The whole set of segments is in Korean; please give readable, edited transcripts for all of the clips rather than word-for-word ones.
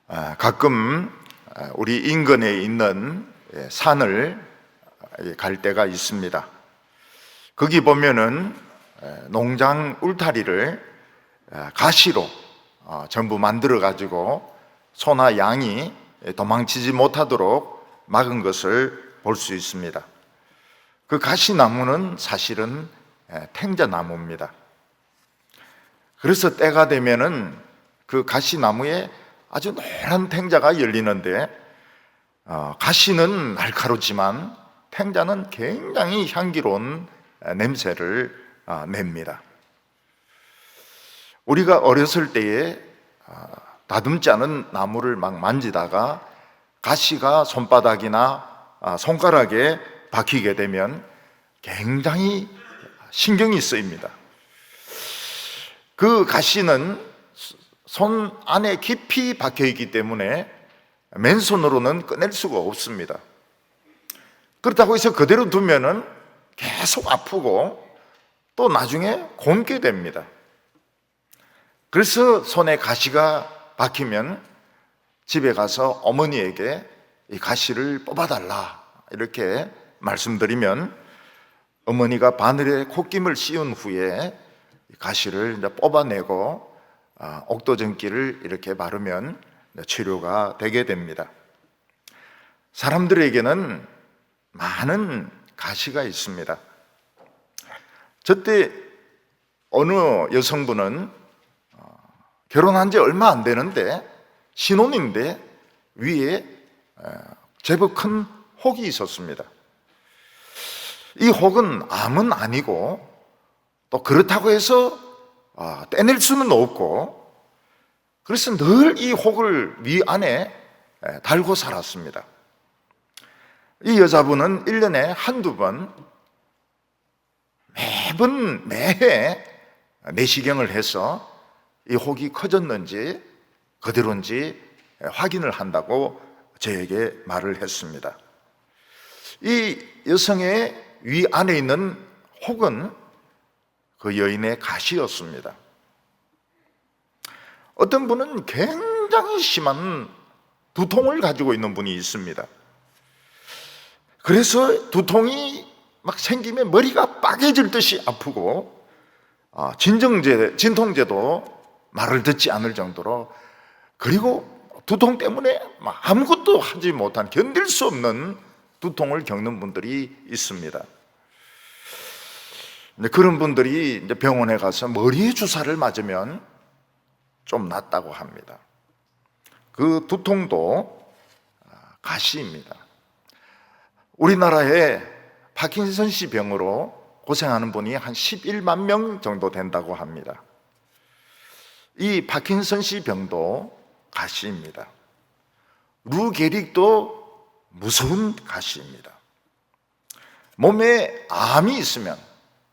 가끔 우리 인근에 있는 산을 갈 때가 있습니다. 거기 보면은 농장 울타리를 가시로 전부 만들어 가지고 소나 양이 도망치지 못하도록 막은 것을 볼 수 있습니다. 그 가시나무는 사실은 탱자나무입니다. 그래서 때가 되면은 그 가시나무에 아주 노란 탱자가 열리는데 가시는 날카롭지만 탱자는 굉장히 향기로운 냄새를 냅니다. 우리가 어렸을 때에 다듬지 않은 나무를 막 만지다가 가시가 손바닥이나 손가락에 박히게 되면 굉장히 신경이 쓰입니다. 그 가시는 손 안에 깊이 박혀 있기 때문에 맨손으로는 꺼낼 수가 없습니다. 그렇다고 해서 그대로 두면은 계속 아프고 또 나중에 곪게 됩니다. 그래서 손에 가시가 박히면 집에 가서 어머니에게 이 가시를 뽑아달라 이렇게 말씀드리면 어머니가 바늘에 콧김을 씌운 후에 가시를 이제 뽑아내고 옥도전기를 이렇게 바르면 치료가 되게 됩니다. 사람들에게는 많은 가시가 있습니다. 저때 어느 여성분은 결혼한 지 얼마 안 되는데 신혼인데 위에 제법 큰 혹이 있었습니다. 이 혹은 암은 아니고 또 그렇다고 해서 떼낼 수는 없고 그래서 늘 이 혹을 위 안에 달고 살았습니다. 이 여자분은 1년에 한두 번 매해 내시경을 해서 이 혹이 커졌는지 그대로인지 확인을 한다고 저에게 말을 했습니다. 이 여성의 위 안에 있는 혹은 그 여인의 가시였습니다. 어떤 분은 굉장히 심한 두통을 가지고 있는 분이 있습니다. 그래서 두통이 막 생기면 머리가 빠개질 듯이 아프고 진통제도 말을 듣지 않을 정도로, 그리고 두통 때문에 아무것도 하지 못한 견딜 수 없는 두통을 겪는 분들이 있습니다. 그런 분들이 이제 병원에 가서 머리에 주사를 맞으면 좀 낫다고 합니다. 그 두통도 가시입니다. 우리나라에 파킨슨씨 병으로 고생하는 분이 한 11만 명 정도 된다고 합니다. 이 파킨슨씨 병도 가시입니다. 루 게릭도 무서운 가시입니다. 몸에 암이 있으면,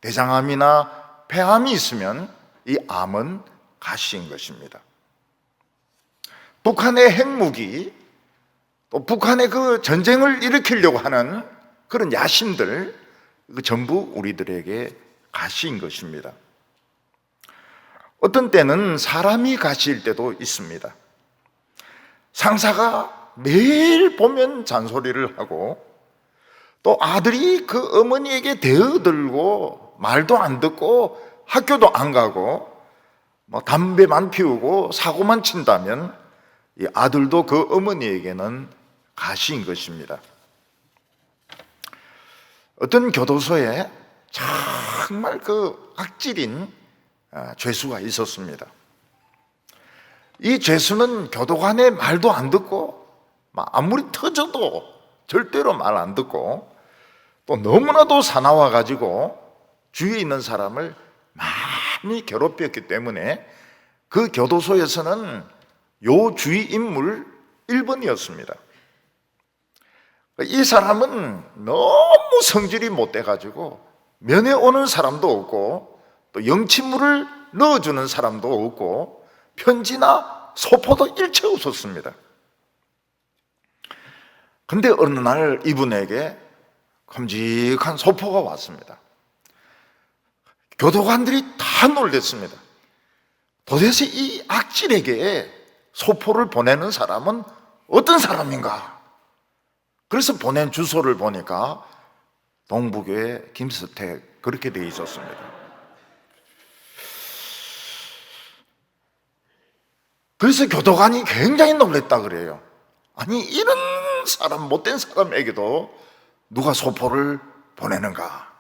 대장암이나 폐암이 있으면 이 암은 가시인 것입니다. 북한의 핵무기, 또 북한의 그 전쟁을 일으키려고 하는 그런 야심들, 전부 우리들에게 가시인 것입니다. 어떤 때는 사람이 가시일 때도 있습니다. 상사가 매일 보면 잔소리를 하고 또 아들이 그 어머니에게 대어들고 말도 안 듣고 학교도 안 가고 담배만 피우고 사고만 친다면 이 아들도 그 어머니에게는 가시인 것입니다. 어떤 교도소에 정말 그 악질인 죄수가 있었습니다. 이 죄수는 교도관의 말도 안 듣고 아무리 터져도 절대로 말 안 듣고 또 너무나도 사나워 가지고 주위에 있는 사람을 많이 괴롭혔기 때문에 그 교도소에서는 요 주의 인물 1번이었습니다. 이 사람은 너무 성질이 못돼 가지고 면회 오는 사람도 없고 또 영치물을 넣어주는 사람도 없고 편지나 소포도 일체 없었습니다. 근데 어느 날 이분에게 큼직한 소포가 왔습니다. 교도관들이 다 놀랐습니다. 도대체 이 악질에게 소포를 보내는 사람은 어떤 사람인가? 그래서 보낸 주소를 보니까 동부교회 김스택 그렇게 되어 있었습니다. 그래서 교도관이 굉장히 놀랬다 그래요. 아니, 이런 사람, 못된 사람에게도 누가 소포를 보내는가?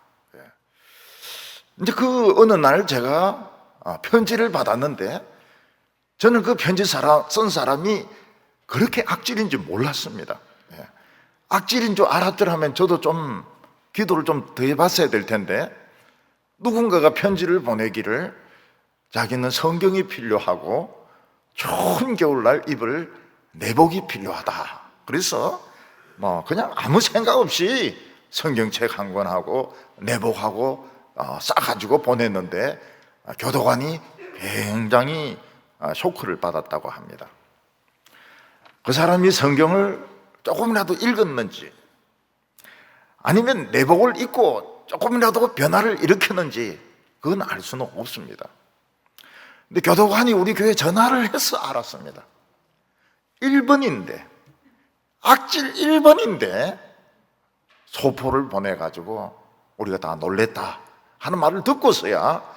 이제 그 어느 날 제가 편지를 받았는데, 저는 그 편지 쓴 사람이 그렇게 악질인 줄 몰랐습니다. 악질인 줄 알았더라면 저도 좀 기도를 좀 더 해봤어야 될 텐데, 누군가가 편지를 보내기를 자기는 성경이 필요하고 추운 겨울날 입을 내복이 필요하다. 그래서 그냥 아무 생각 없이 성경책 한 권하고 내복하고 싸가지고 보냈는데, 교도관이 굉장히 쇼크를 받았다고 합니다. 그 사람이 성경을 조금이라도 읽었는지, 아니면 내복을 입고 조금이라도 변화를 일으켰는지 그건 알 수는 없습니다. 근데 교도관이 우리 교회에 전화를 해서 알았습니다. 1번인데, 악질 1번인데 소포를 보내가지고 우리가 다 놀랬다 하는 말을 듣고서야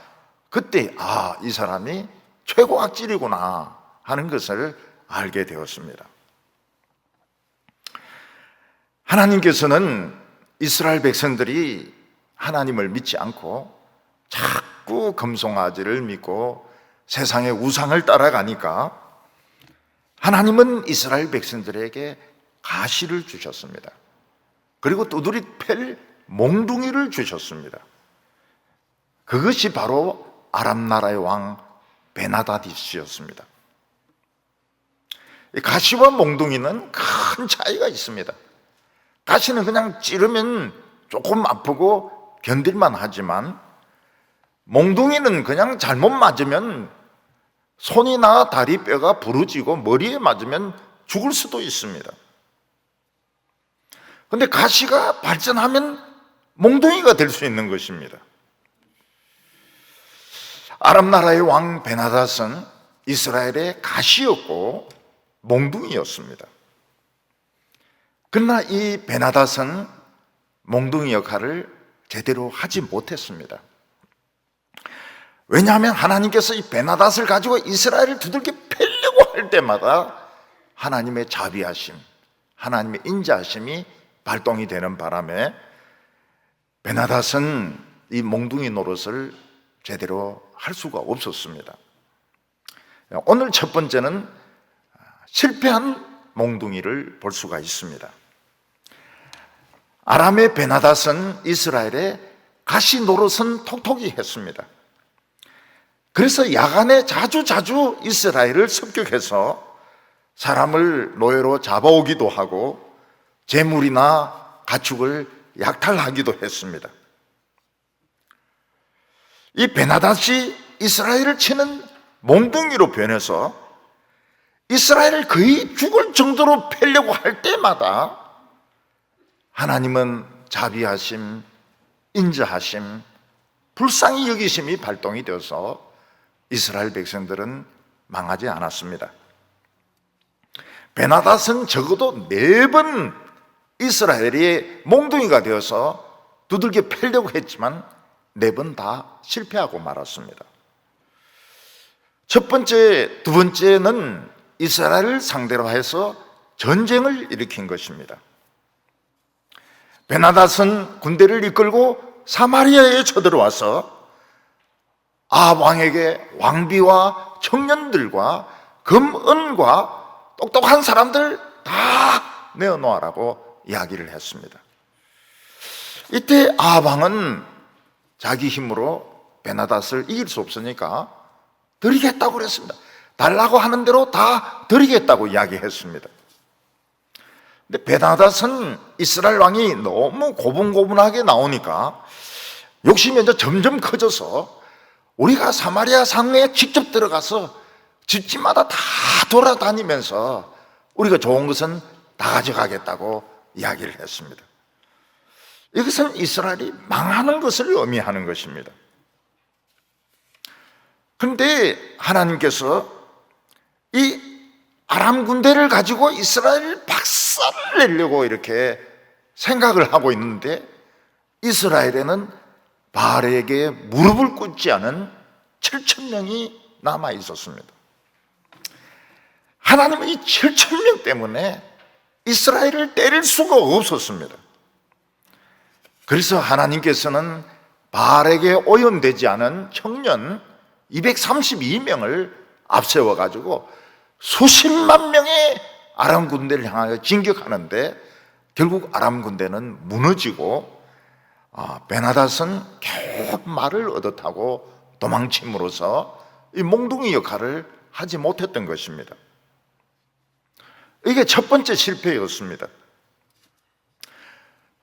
그때 이 사람이 최고 악질이구나 하는 것을 알게 되었습니다. 하나님께서는 이스라엘 백성들이 하나님을 믿지 않고 자꾸 금송아지를 믿고 세상의 우상을 따라가니까 하나님은 이스라엘 백성들에게 가시를 주셨습니다. 그리고 두드리 팰 몽둥이를 주셨습니다. 그것이 바로 아람 나라의 왕 베나다디스였습니다. 가시와 몽둥이는 큰 차이가 있습니다. 가시는 그냥 찌르면 조금 아프고 견딜만 하지만, 몽둥이는 그냥 잘못 맞으면 손이나 다리 뼈가 부러지고 머리에 맞으면 죽을 수도 있습니다. 그런데 가시가 발전하면 몽둥이가 될 수 있는 것입니다. 아람 나라의 왕 베나닷은 이스라엘의 가시였고 몽둥이였습니다. 그러나 이 베나닷은 몽둥이 역할을 제대로 하지 못했습니다. 왜냐하면 하나님께서 이 베나닷을 가지고 이스라엘을 두들겨 패려고 할 때마다 하나님의 자비하심, 하나님의 인자하심이 발동이 되는 바람에 베나닷은 이 몽둥이 노릇을 제대로 할 수가 없었습니다. 오늘 첫 번째는 실패한 몽둥이를 볼 수가 있습니다. 아람의 베나닷은 이스라엘의 가시 노릇은 톡톡히 했습니다. 그래서 야간에 자주 이스라엘을 습격해서 사람을 노예로 잡아오기도 하고 재물이나 가축을 약탈하기도 했습니다. 이 베나닷이 이스라엘을 치는 몽둥이로 변해서 이스라엘을 거의 죽을 정도로 패려고 할 때마다 하나님은 자비하심, 인자하심, 불쌍히 여기심이 발동이 되어서 이스라엘 백성들은 망하지 않았습니다. 베나닷은 적어도 4번 이스라엘이 몽둥이가 되어서 두들겨 패려고 했지만 4번 다 실패하고 말았습니다. 첫 번째, 두 번째는 이스라엘을 상대로 해서 전쟁을 일으킨 것입니다. 베나닷은 군대를 이끌고 사마리아에 쳐들어와서 아합 왕에게 왕비와 청년들과 금은과 똑똑한 사람들 다 내어놓으라고 이야기를 했습니다. 이때 아합 왕은 자기 힘으로 베나닷을 이길 수 없으니까 드리겠다고 그랬습니다. 달라고 하는 대로 다 드리겠다고 이야기했습니다. 근데 베나닷은 이스라엘 왕이 너무 고분고분하게 나오니까 욕심이 이제 점점 커져서 우리가 사마리아 상내에 직접 들어가서 집집마다 다 돌아다니면서 우리가 좋은 것은 다 가져가겠다고 이야기를 했습니다. 이것은 이스라엘이 망하는 것을 의미하는 것입니다. 그런데 하나님께서 이 아람 군대를 가지고 이스라엘을 박살을 내려고 이렇게 생각을 하고 있는데, 이스라엘에는 바알에게 무릎을 꿇지 않은 7,000명이 남아 있었습니다. 하나님은 이 7,000명 때문에 이스라엘을 때릴 수가 없었습니다. 그래서 하나님께서는 바알에게 오염되지 않은 청년 232명을 앞세워 가지고 수십만 명의 아람 군대를 향하여 진격하는데, 결국 아람 군대는 무너지고 베나닷은 겨우 말을 얻어 타고 도망침으로써 이 몽둥이 역할을 하지 못했던 것입니다. 이게 첫 번째 실패였습니다.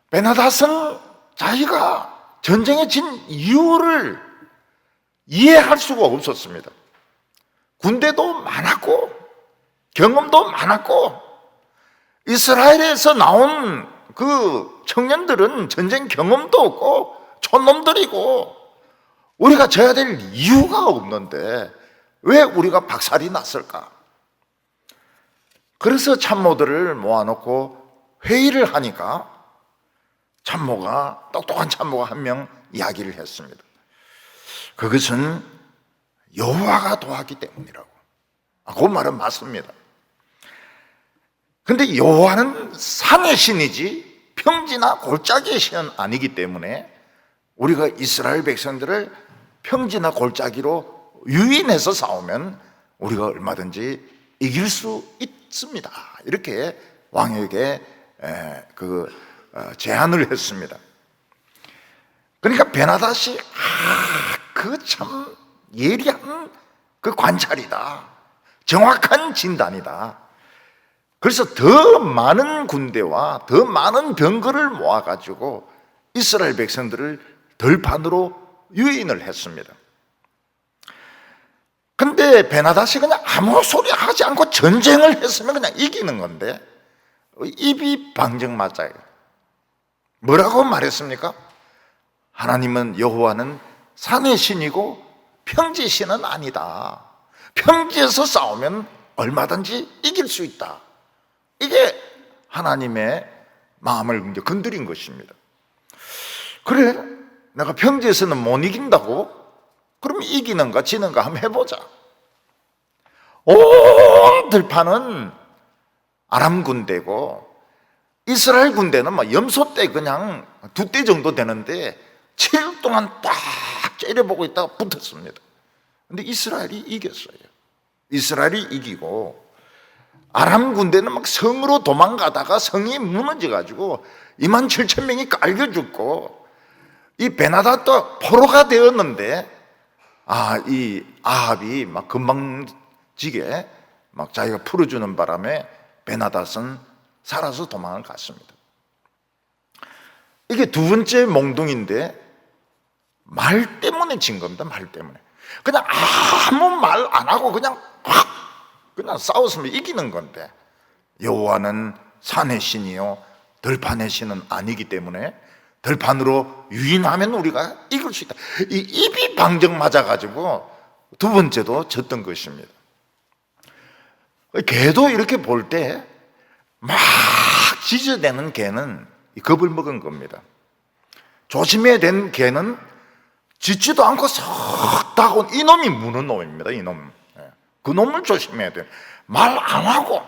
베나닷은 자기가 전쟁에 진 이유를 이해할 수가 없었습니다. 군대도 많았고 경험도 많았고, 이스라엘에서 나온 그 청년들은 전쟁 경험도 없고 촌놈들이고, 우리가 져야 될 이유가 없는데 왜 우리가 박살이 났을까? 그래서 참모들을 모아놓고 회의를 하니까 똑똑한 참모가 한 명 이야기를 했습니다. 그것은 여호와가 도왔기 때문이라고. 그 말은 맞습니다. 근데 여호와는 산의 신이지 평지나 골짜기의 신은 아니기 때문에 우리가 이스라엘 백성들을 평지나 골짜기로 유인해서 싸우면 우리가 얼마든지 이길 수 있습니다. 이렇게 왕에게 제안을 했습니다. 그러니까 베나닷이 그 참 예리한 그 관찰이다, 정확한 진단이다. 그래서 더 많은 군대와 더 많은 병거를 모아가지고 이스라엘 백성들을 들판으로 유인을 했습니다. 근데 베나닷이 그냥 아무 소리 하지 않고 전쟁을 했으면 그냥 이기는 건데, 입이 방정 맞아요. 뭐라고 말했습니까? 하나님은, 여호와는 산의 신이고 평지 신은 아니다. 평지에서 싸우면 얼마든지 이길 수 있다. 이게 하나님의 마음을 건드린 것입니다. 그래, 내가 평지에서는 못 이긴다고? 그럼 이기는가 지는가 한번 해보자. 온 들판은 아람 군대고 이스라엘 군대는 막 염소 떼 그냥 2떼 정도 되는데 7일 동안 딱 째려보고 있다가 붙었습니다. 근데 이스라엘이 이겼어요. 이스라엘이 이기고, 아람 군대는 막 성으로 도망가다가 성이 무너져가지고 27,000명이 깔겨 죽고, 이 베나닷도 포로가 되었는데, 이 아합이 막 건방지게 막 자기가 풀어주는 바람에 베나닷은 살아서 도망을 갔습니다. 이게 두 번째 몽둥인데, 말 때문에 진 겁니다. 말 때문에. 그냥 아무 말 안 하고 그냥 싸웠으면 이기는 건데, 여호와는 산의 신이요 들판의 신은 아니기 때문에 들판으로 유인하면 우리가 이길 수 있다. 이 입이 방정 맞아가지고 두 번째도 졌던 것입니다. 개도 이렇게 볼 때 막 짖어대는 개는 겁을 먹은 겁니다. 조심해야 되는 개는 짖지도 않고 석 다가온 이놈이 무는 놈입니다. 이놈. 그 놈을 조심해야 돼요. 말 안 하고,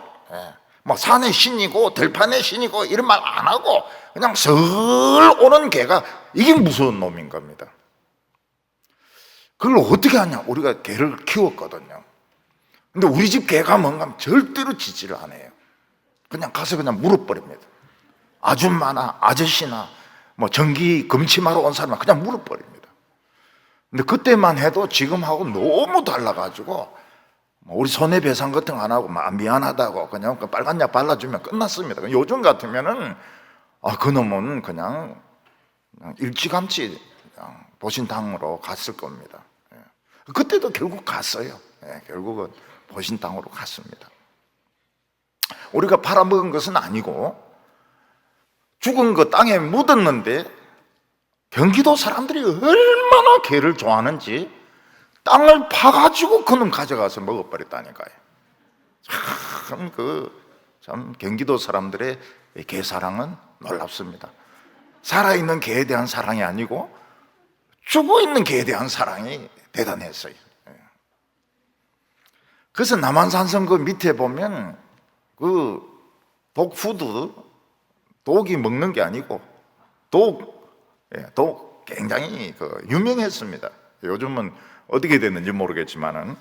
막 산의 신이고 들판의 신이고 이런 말 안 하고 그냥 슬 오는 개가, 이게 무서운 놈인 겁니다. 그걸 어떻게 하냐? 우리가 개를 키웠거든요. 근데 우리 집 개가 뭔가 절대로 짖지를 안 해요. 그냥 가서 그냥 물어버립니다. 아줌마나 아저씨나 뭐 전기 금침하러 온 사람은 그냥 물어버립니다. 근데 그때만 해도 지금하고 너무 달라가지고 우리 손해배상 같은 거 안 하고 막 미안하다고 그냥 빨간 약 발라주면 끝났습니다. 요즘 같으면은 그놈은 그냥 일찌감치 그냥 보신탕으로 갔을 겁니다. 그때도 결국 갔어요. 결국은 보신탕으로 갔습니다. 우리가 팔아먹은 것은 아니고 죽은 거 땅에 묻었는데, 경기도 사람들이 얼마나 개를 좋아하는지 땅을 파가지고 그놈 가져가서 먹어버렸다니까요. 참 경기도 사람들의 개 사랑은 놀랍습니다. 살아있는 개에 대한 사랑이 아니고 죽어있는 개에 대한 사랑이 대단했어요. 그래서 남한산성 그 밑에 보면 그 독푸드, 독이 먹는 게 아니고 독 굉장히 유명했습니다. 요즘은 어떻게 됐는지 모르겠지만은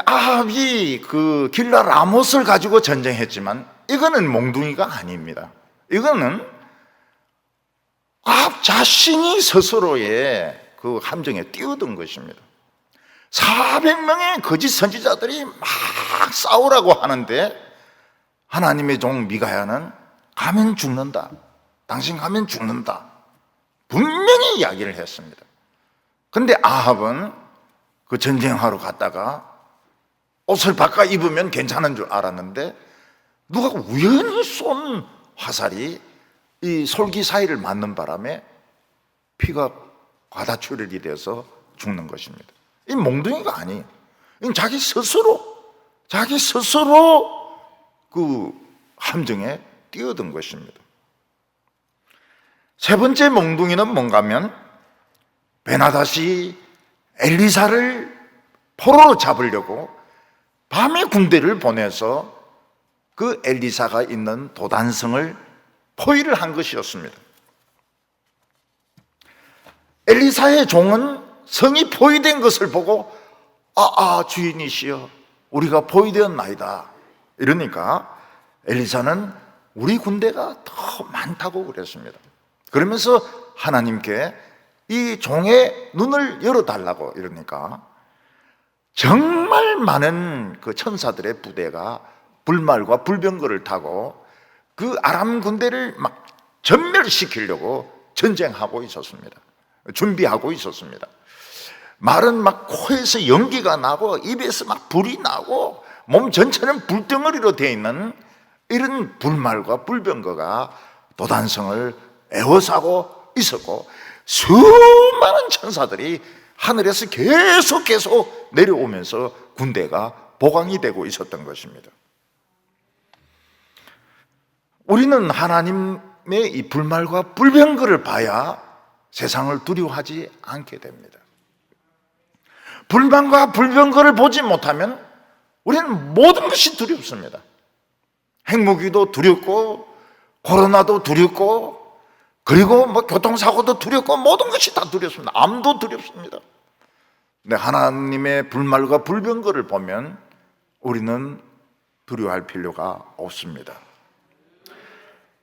아합이 그 길라 라못을 가지고 전쟁했지만 이거는 몽둥이가 아닙니다. 이거는 아합 자신이 스스로의 그 함정에 뛰어든 것입니다. 400명의 거짓 선지자들이 막 싸우라고 하는데 하나님의 종 미가야는 가면 죽는다, 당신 가면 죽는다 분명히 이야기를 했습니다. 근데 아합은 그 전쟁하러 갔다가 옷을 바꿔 입으면 괜찮은 줄 알았는데 누가 우연히 쏜 화살이 이 솔기 사이를 맞는 바람에 피가 과다출혈이 돼서 죽는 것입니다. 이 몽둥이가 아니에요. 이 자기 스스로 그 함정에 뛰어든 것입니다. 세 번째 몽둥이는 뭔가 하면 베나닷이 엘리사를 포로로 잡으려고 밤에 군대를 보내서 그 엘리사가 있는 도단성을 포위를 한 것이었습니다. 엘리사의 종은 성이 포위된 것을 보고 주인이시여 우리가 포위되었나이다 이러니까 엘리사는 우리 군대가 더 많다고 그랬습니다. 그러면서 하나님께 이 종의 눈을 열어달라고 이러니까 정말 많은 그 천사들의 부대가 불말과 불병거를 타고 그 아람 군대를 막 전멸시키려고 전쟁하고 있었습니다. 준비하고 있었습니다. 말은 막 코에서 연기가 나고 입에서 막 불이 나고 몸 전체는 불덩어리로 되어 있는 이런 불말과 불병거가 도단성을 에워싸고 있었고 수많은 천사들이 하늘에서 계속 내려오면서 군대가 보강이 되고 있었던 것입니다. 우리는 하나님의 이 불말과 불병거를 봐야 세상을 두려워하지 않게 됩니다. 불만과 불병거를 보지 못하면 우리는 모든 것이 두렵습니다. 핵무기도 두렵고 코로나도 두렵고 그리고 교통사고도 두렵고 모든 것이 다 두렵습니다. 암도 두렵습니다. 근데 하나님의 불말과 불병거를 보면 우리는 두려워할 필요가 없습니다.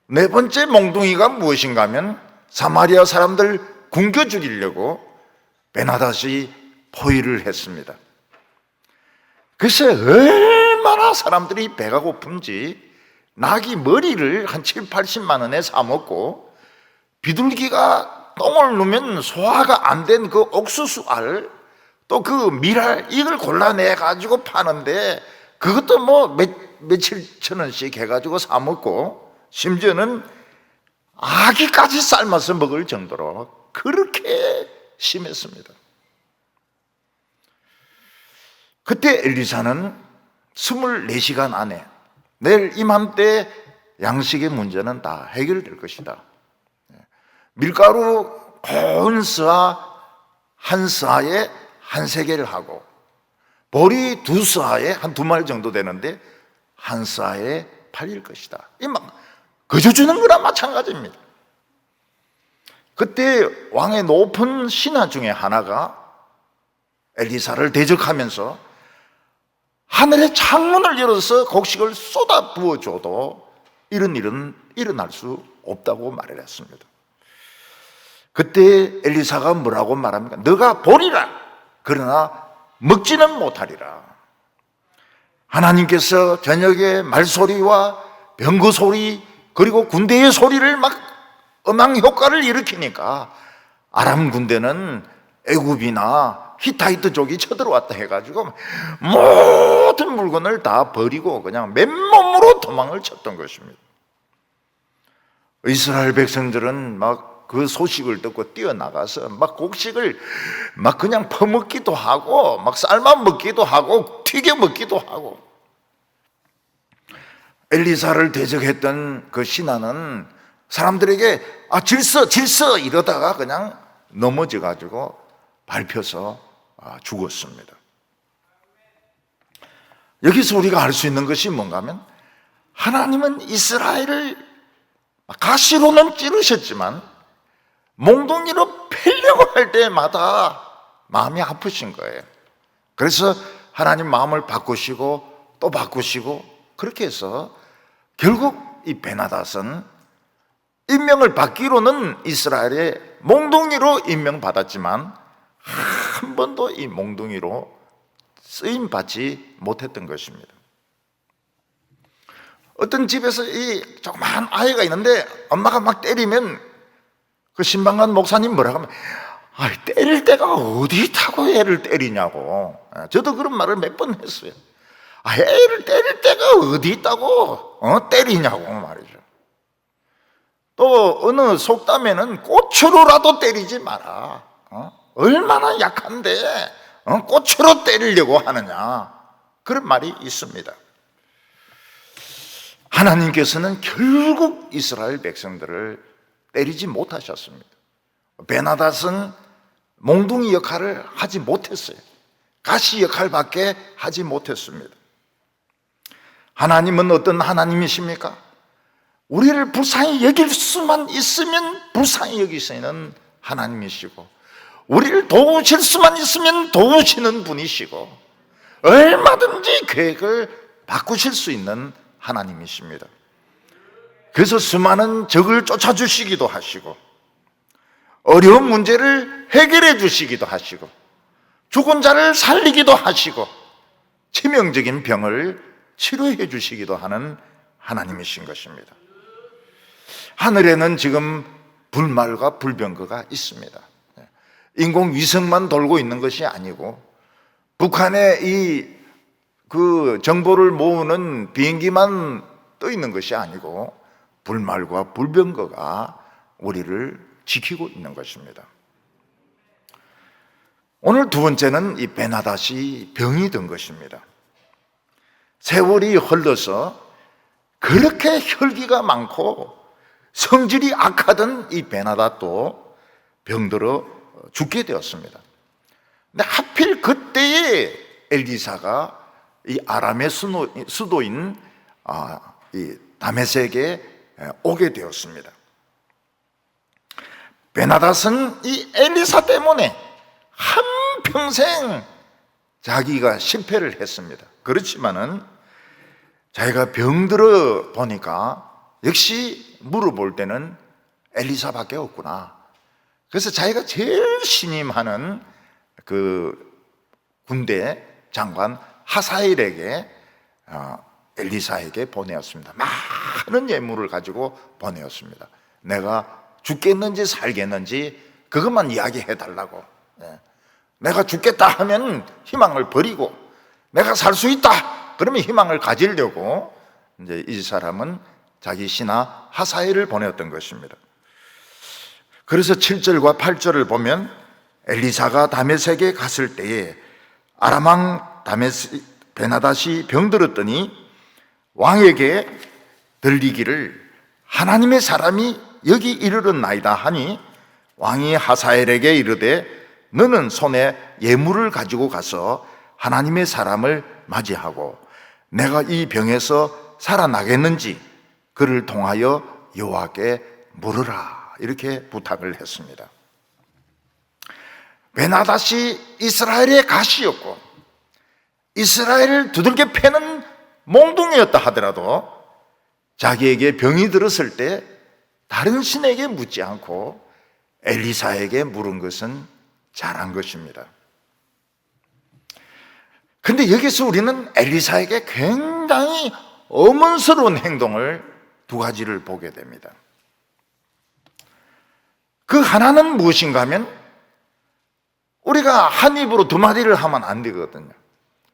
네 번째 몽둥이가 무엇인가 하면 사마리아 사람들 굶겨 죽이려고 베나닷이 포위를 했습니다. 글쎄 얼마나 사람들이 배가 고픈지 낙이 머리를 한 7, 80만 원에 사 먹고 비둘기가 똥을 누면 소화가 안 된 그 옥수수 알 또 그 밀알 이걸 골라내 가지고 파는데 그것도 며칠 천 원씩 해가지고 사 먹고 심지어는 아기까지 삶아서 먹을 정도로 그렇게 심했습니다. 그때 엘리사는 24시간 안에 내일 이맘때 양식의 문제는 다 해결될 것이다. 밀가루 고운 스아 한 스아에 한 세겔을 하고 보리 2스아에 한 2마리 정도 되는데 한 스아에 팔릴 것이다. 거저 주는 거나 마찬가지입니다. 그때 왕의 높은 신하 중에 하나가 엘리사를 대적하면서 하늘의 창문을 열어서 곡식을 쏟아 부어줘도 이런 일은 일어날 수 없다고 말을 했습니다. 그때 엘리사가 뭐라고 말합니까? 너가 보리라 그러나 먹지는 못하리라. 하나님께서 저녁에 말소리와 병거 소리 그리고 군대의 소리를 막 음악 효과를 일으키니까 아람 군대는 애굽이나 히타이트 쪽이 쳐들어왔다 해가지고 모든 물건을 다 버리고 그냥 맨몸으로 도망을 쳤던 것입니다. 이스라엘 백성들은 막 그 소식을 듣고 뛰어나가서 막 곡식을 막 그냥 퍼먹기도 하고 막 삶아 먹기도 하고 튀겨 먹기도 하고. 엘리사를 대적했던 그 신하는 사람들에게 질서 이러다가 그냥 넘어져 가지고 밟혀서 죽었습니다. 여기서 우리가 알 수 있는 것이 뭔가 하면, 하나님은 이스라엘을 가시로는 찌르셨지만 몽둥이로 패려고 할 때마다 마음이 아프신 거예요. 그래서 하나님 마음을 바꾸시고 또 바꾸시고, 그렇게 해서 결국 이 베나닷은 임명을 받기로는 이스라엘의 몽둥이로 임명받았지만 한 번도 이 몽둥이로 쓰임받지 못했던 것입니다. 어떤 집에서 이 조그마한 아이가 있는데 엄마가 막 때리면 그 신방관 목사님 뭐라고 하면, 때릴 데가 어디 있다고 애를 때리냐고. 저도 그런 말을 몇 번 했어요. 애를 때릴 데가 어디 있다고 때리냐고 말이죠. 또 어느 속담에는 꽃으로라도 때리지 마라. 얼마나 약한데 꽃으로 때리려고 하느냐, 그런 말이 있습니다. 하나님께서는 결국 이스라엘 백성들을 때리지 못하셨습니다. 베나닷은 몽둥이 역할을 하지 못했어요. 가시 역할밖에 하지 못했습니다. 하나님은 어떤 하나님이십니까? 우리를 불쌍히 여길 수만 있으면 불쌍히 여기시는 하나님이시고, 우리를 도우실 수만 있으면 도우시는 분이시고, 얼마든지 계획을 바꾸실 수 있는 하나님이십니다. 그래서 수많은 적을 쫓아주시기도 하시고, 어려운 문제를 해결해 주시기도 하시고, 죽은 자를 살리기도 하시고, 치명적인 병을 치료해 주시기도 하는 하나님이신 것입니다. 하늘에는 지금 불말과 불병거가 있습니다. 인공위성만 돌고 있는 것이 아니고, 북한의 그 정보를 모으는 비행기만 떠 있는 것이 아니고, 불말과 불병거가 우리를 지키고 있는 것입니다. 오늘 두 번째는 이 베나닷이 병이 든 것입니다. 세월이 흘러서 그렇게 혈기가 많고 성질이 악하던 이 베나닷도 병들어 죽게 되었습니다. 근데 하필 그때에 엘리사가 이 아람의 수도인 이 다메섹에 오게 되었습니다. 베나닷은 이 엘리사 때문에 한평생 자기가 실패를 했습니다. 그렇지만은 자기가 병들어 보니까 역시 물어볼 때는 엘리사밖에 없구나. 그래서 자기가 제일 신임하는 그 군대 장관 하사엘에게 엘리사에게 보내었습니다. 많은 예물을 가지고 보내었습니다. 내가 죽겠는지 살겠는지 그것만 이야기해 달라고. 내가 죽겠다 하면 희망을 버리고, 내가 살 수 있다 그러면 희망을 가지려고 이제 이 사람은 자기 신하 하사엘을 보내었던 것입니다. 그래서 7절과 8절을 보면, 엘리사가 다메섹에 갔을 때에 아람 왕 베나닷이 병들었더니 왕에게 들리기를 하나님의 사람이 여기 이르렀나이다 하니, 왕이 하사엘에게 이르되 너는 손에 예물을 가지고 가서 하나님의 사람을 맞이하고 내가 이 병에서 살아나겠는지 그를 통하여 여호와께 물으라, 이렇게 부탁을 했습니다. 베나닷이 이스라엘의 가시였고 이스라엘을 두들겨 패는 몽둥이였다 하더라도 자기에게 병이 들었을 때 다른 신에게 묻지 않고 엘리사에게 물은 것은 잘한 것입니다. 근데 여기서 우리는 엘리사에게 굉장히 어문스러운 행동을 두 가지를 보게 됩니다. 그 하나는 무엇인가 하면, 우리가 한 입으로 두 마디를 하면 안 되거든요.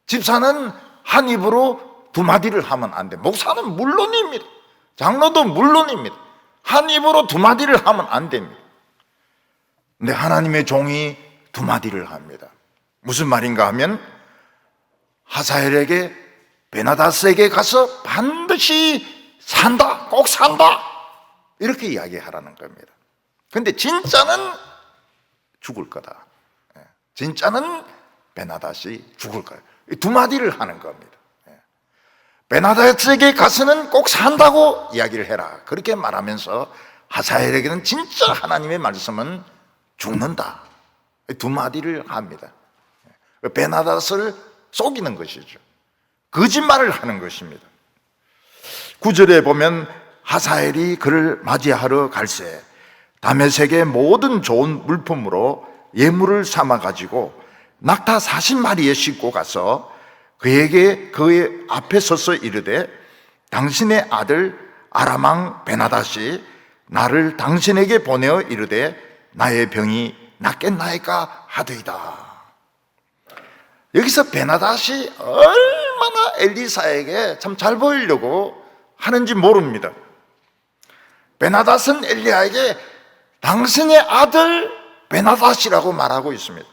집사는 한 입으로 두 마디를 하면 안 돼. 목사는 물론입니다. 장로도 물론입니다. 한 입으로 두 마디를 하면 안 됩니다. 근데 하나님의 종이 두 마디를 합니다. 무슨 말인가 하면, 하사엘에게 베나다스에게 가서 반드시 산다, 꼭 산다, 이렇게 이야기하라는 겁니다. 근데 진짜는 죽을 거다. 진짜는 베나다시 죽을 거예요. 두 마디를 하는 겁니다. 베나다스에게 가서는 꼭 산다고 이야기를 해라, 그렇게 말하면서 하사엘에게는 진짜 하나님의 말씀은 죽는다, 두 마디를 합니다. 베나다스를 속이는 것이죠. 거짓말을 하는 것입니다. 9절에 보면 하사엘이 그를 맞이하러 갈새 다메섹의 모든 좋은 물품으로 예물을 삼아 가지고 낙타 40마리에 싣고 가서 그에게 그의 앞에 서서 이르되 당신의 아들 아람 왕 베나다시 나를 당신에게 보내어 이르되 나의 병이 낫겠나이까 하더이다. 여기서 베나다시 얼마나 엘리사에게 참 잘 보이려고 하는지 모릅니다. 베나닷은 엘리야에게 당신의 아들 베나닷이라고 말하고 있습니다.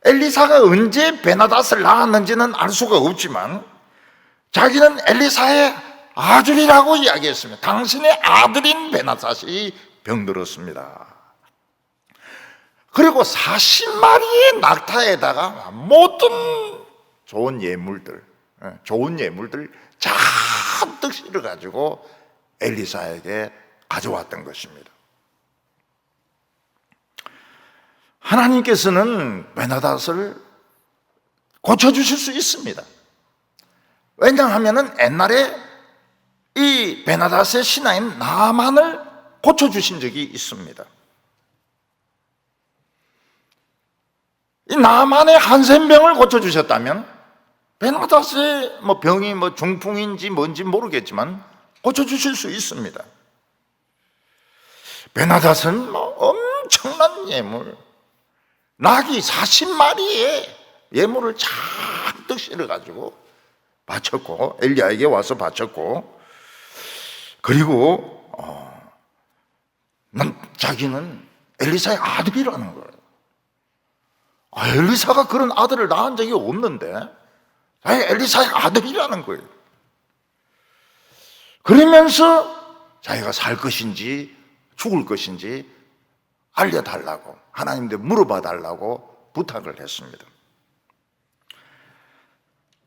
엘리사가 언제 베나닷을 낳았는지는 알 수가 없지만 자기는 엘리사의 아들이라고 이야기했습니다. 당신의 아들인 베나닷이 병들었습니다. 그리고 40마리의 낙타에다가 모든 좋은 예물들 잔뜩 실어가지고 엘리사에게 가져왔던 것입니다. 하나님께서는 베나닷을 고쳐주실 수 있습니다. 왜냐하면 옛날에 이 베나닷의 신하인 나만을 고쳐주신 적이 있습니다. 이 나만의 한센병을 고쳐주셨다면 베나닷의 병이 중풍인지 뭔지 모르겠지만 고쳐주실 수 있습니다. 베나닷은 엄청난 예물, 낙이 40마리의 예물을 잔뜩 실어가지고 바쳤고 엘리야에게 와서 바쳤고, 그리고 자기는 엘리사의 아들이라는 거예요. 엘리사가 그런 아들을 낳은 적이 없는데 엘리사의 아들이라는 거예요. 그러면서 자기가 살 것인지 죽을 것인지 알려달라고, 하나님께 물어봐 달라고 부탁을 했습니다.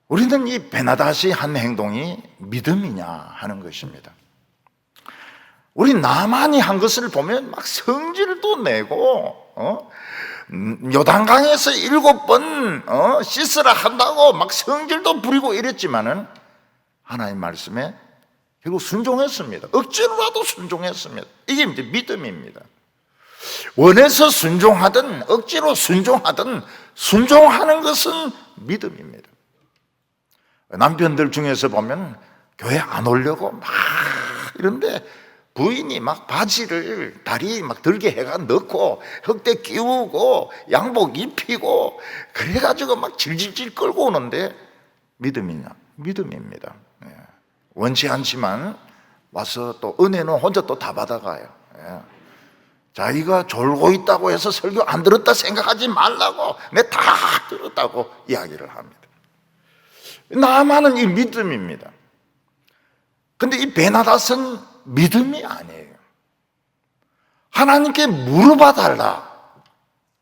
우리는 이 베나닷이 한 행동이 믿음이냐 하는 것입니다. 우리 나만이 한 것을 보면 막 성질도 내고 요단강에서 7번 씻으라 한다고 막 성질도 부리고 이랬지만은 하나님 말씀에 결국 순종했습니다. 억지로라도 순종했습니다. 이게 이제 믿음입니다. 원해서 순종하든 억지로 순종하든 순종하는 것은 믿음입니다. 남편들 중에서 보면 교회 안 오려고 막 이런데 부인이 막 바지를 다리 막 들게 해가 넣고 흑대 끼우고 양복 입히고 그래가지고 막 질질질 끌고 오는데 믿음이냐? 믿음입니다. 원치 않지만 와서 또 은혜는 혼자 또 다 받아가요. 자기가 졸고 있다고 해서 설교 안 들었다 생각하지 말라고, 내 다 들었다고 이야기를 합니다. 나만은 이 믿음입니다. 근데 이 베나닷은 믿음이 아니에요. 하나님께 물어봐 달라,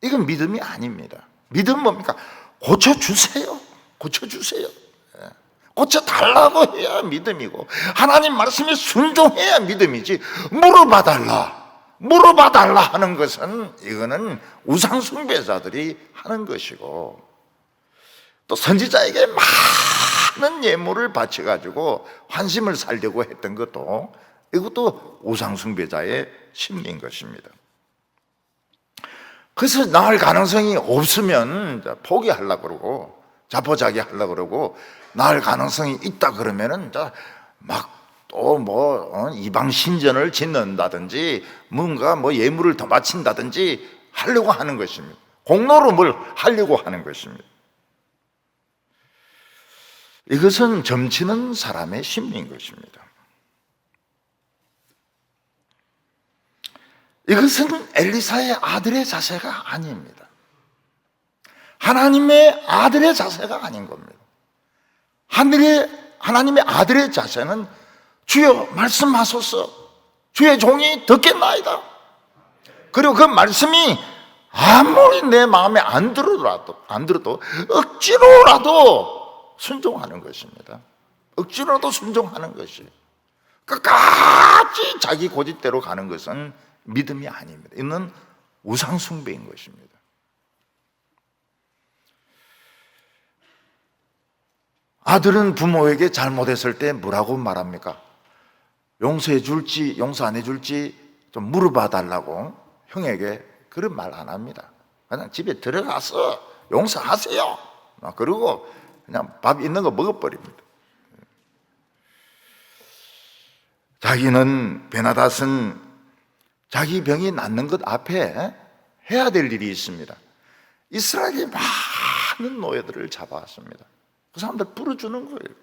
이건 믿음이 아닙니다. 믿음은 뭡니까? 고쳐주세요. 고쳐주세요. 고쳐달라고 해야 믿음이고 하나님 말씀에 순종해야 믿음이지, 물어봐 달라 하는 것은 이거는 우상숭배자들이 하는 것이고, 또 선지자에게 많은 예물을 바쳐가지고 환심을 살려고 했던 것도 이것도 우상숭배자의 심리인 것입니다. 그래서 나을 가능성이 없으면 포기하려고 그러고 자포자기 하려고 그러고, 나을 가능성이 있다 그러면은 막 또 이방 신전을 짓는다든지 뭔가 예물을 더 바친다든지 하려고 하는 것입니다. 공로로 뭘 하려고 하는 것입니다. 이것은 점치는 사람의 심리인 것입니다. 이것은 엘리사의 아들의 자세가 아닙니다. 하나님의 아들의 자세가 아닌 겁니다. 하나님의 아들의 자세는 주여 말씀하소서, 주의 종이 듣겠나이다. 그리고 그 말씀이 아무리 내 마음에 안 들어도 억지로라도 순종하는 것입니다. 억지로라도 순종하는 것이, 끝까지 자기 고집대로 가는 것은 믿음이 아닙니다. 이는 우상숭배인 것입니다. 아들은 부모에게 잘못했을 때 뭐라고 말합니까? 용서해 줄지 용서 안 해줄지 좀 물어봐 달라고 형에게 그런 말 안 합니다. 그냥 집에 들어가서 용서하세요. 그리고 그냥 밥 있는 거 먹어버립니다. 베나닷은 자기 병이 낫는 것 앞에 해야 될 일이 있습니다. 이스라엘이 많은 노예들을 잡아왔습니다. 그 사람들 풀어주는 거예요.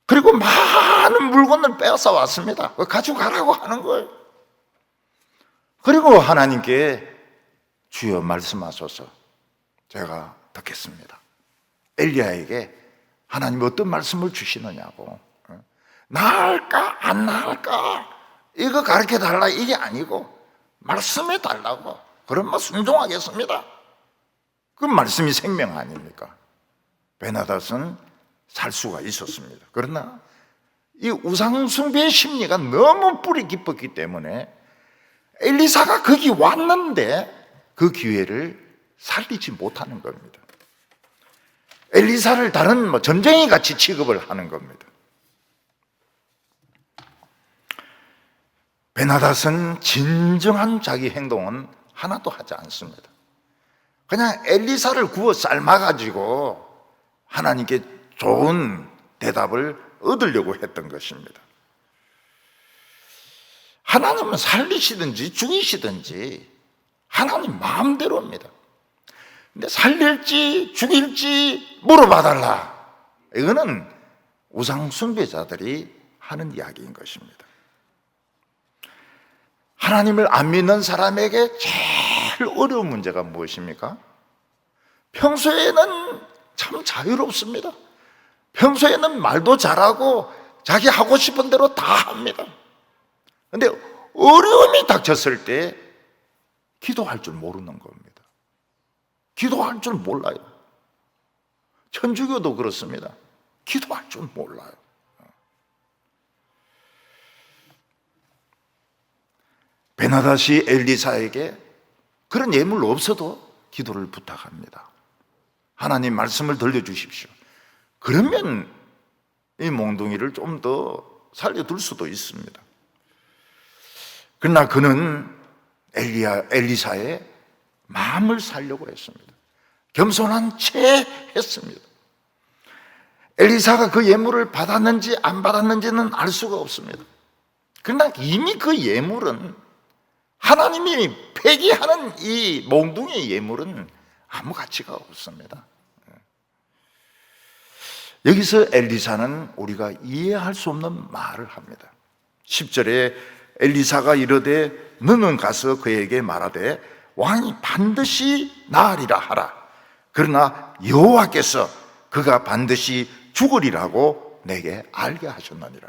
그리고 많은 물건을 빼앗아 왔습니다. 가져가라고 하는 거예요. 그리고 하나님께 주여 말씀하소서, 제가 듣겠습니다. 엘리야에게 하나님이 어떤 말씀을 주시느냐고, 나을까 안 나을까 이거 가르쳐 달라 이게 아니고 말씀해 달라고, 그러면 순종하겠습니다. 그 말씀이 생명 아닙니까? 베나닷은 살 수가 있었습니다. 그러나 이 우상숭배의 심리가 너무 뿌리 깊었기 때문에 엘리사가 거기 왔는데 그 기회를 살리지 못하는 겁니다. 엘리사를 다른 점쟁이 같이 취급을 하는 겁니다. 베나닷은 진정한 자기 행동은 하나도 하지 않습니다. 그냥 엘리사를 구워 삶아가지고 하나님께 좋은 대답을 얻으려고 했던 것입니다. 하나님은 살리시든지 죽이시든지 하나님 마음대로입니다. 근데 살릴지 죽일지 물어봐달라, 이거는 우상숭배자들이 하는 이야기인 것입니다. 하나님을 안 믿는 사람에게 제일 어려운 문제가 무엇입니까? 평소에는 참 자유롭습니다. 평소에는 말도 잘하고 자기 하고 싶은 대로 다 합니다. 그런데 어려움이 닥쳤을 때 기도할 줄 모르는 겁니다. 기도할 줄 몰라요. 천주교도 그렇습니다. 기도할 줄 몰라요. 베나닷이 엘리사에게 그런 예물 없어도 기도를 부탁합니다. 하나님 말씀을 들려주십시오. 그러면 이 몽둥이를 좀 더 살려둘 수도 있습니다. 그러나 그는 엘리사의 마음을 살려고 했습니다. 겸손한 채 했습니다. 엘리사가 그 예물을 받았는지 안 받았는지는 알 수가 없습니다. 그러나 이미 그 예물은, 하나님이 폐기하는 이 몽둥이의 예물은 아무 가치가 없습니다. 여기서 엘리사는 우리가 이해할 수 없는 말을 합니다. 10절에 엘리사가 이르되 너는 가서 그에게 말하되 왕이 반드시 나으리라 하라. 그러나 여호와께서 그가 반드시 죽으리라고 내게 알게 하셨느니라.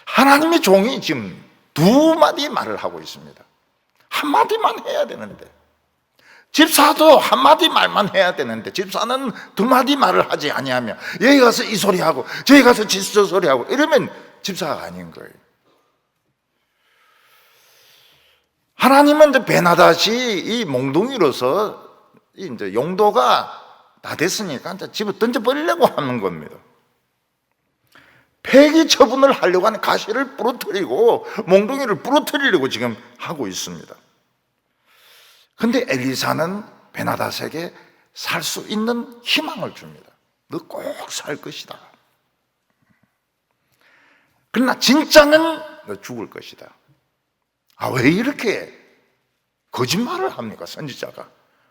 하나님의 종이 지금 두 마디 말을 하고 있습니다. 한 마디만 해야 되는데, 집사도 한 마디 말만 해야 되는데 집사는 두 마디 말을 하지 아니하며 여기 가서 이 소리하고 저기 가서 저 소리하고 이러면 집사가 아닌 거예요. 하나님은 이제 베나닷이 이 몽둥이로서 이제 용도가 다 됐으니까 이제 집에 던져버리려고 하는 겁니다. 폐기 처분을 하려고 하는, 가시를 부러뜨리고 몽둥이를 부러뜨리려고 지금 하고 있습니다. 근데 엘리사는 베나닷에게 살 수 있는 희망을 줍니다. 너 꼭 살 것이다. 그러나 진짜는 너 죽을 것이다. 아, 왜 이렇게 거짓말을 합니까? 선지자가,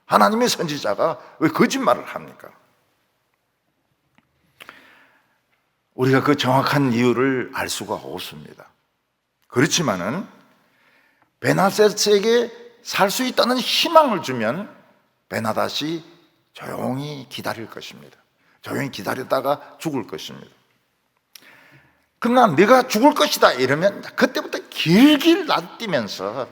하나님의 선지자가 왜 거짓말을 합니까? 우리가 그 정확한 이유를 알 수가 없습니다. 그렇지만은 베나닷에게 살 수 있다는 희망을 주면 베나닷이 조용히 기다릴 것입니다. 조용히 기다렸다가 죽을 것입니다. 그러나 네가 죽을 것이다 이러면 그때부터 길길 날뛰면서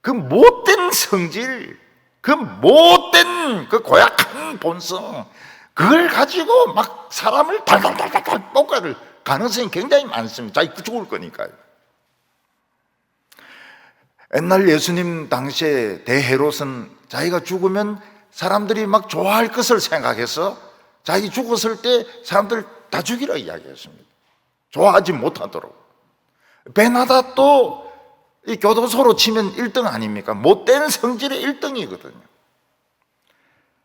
그 못된 성질, 그 못된 그 고약한 본성, 그걸 가지고 막 사람을 달달달달 볶아를 가능성이 굉장히 많습니다. 자기 죽을 거니까요. 옛날 예수님 당시에 대헤롯은 자기가 죽으면 사람들이 막 좋아할 것을 생각해서 자기 죽었을 때 사람들 다 죽이라 이야기했습니다. 좋아하지 못하도록. 베나닷도 이 교도소로 치면 1등 아닙니까? 못된 성질의 1등이거든요.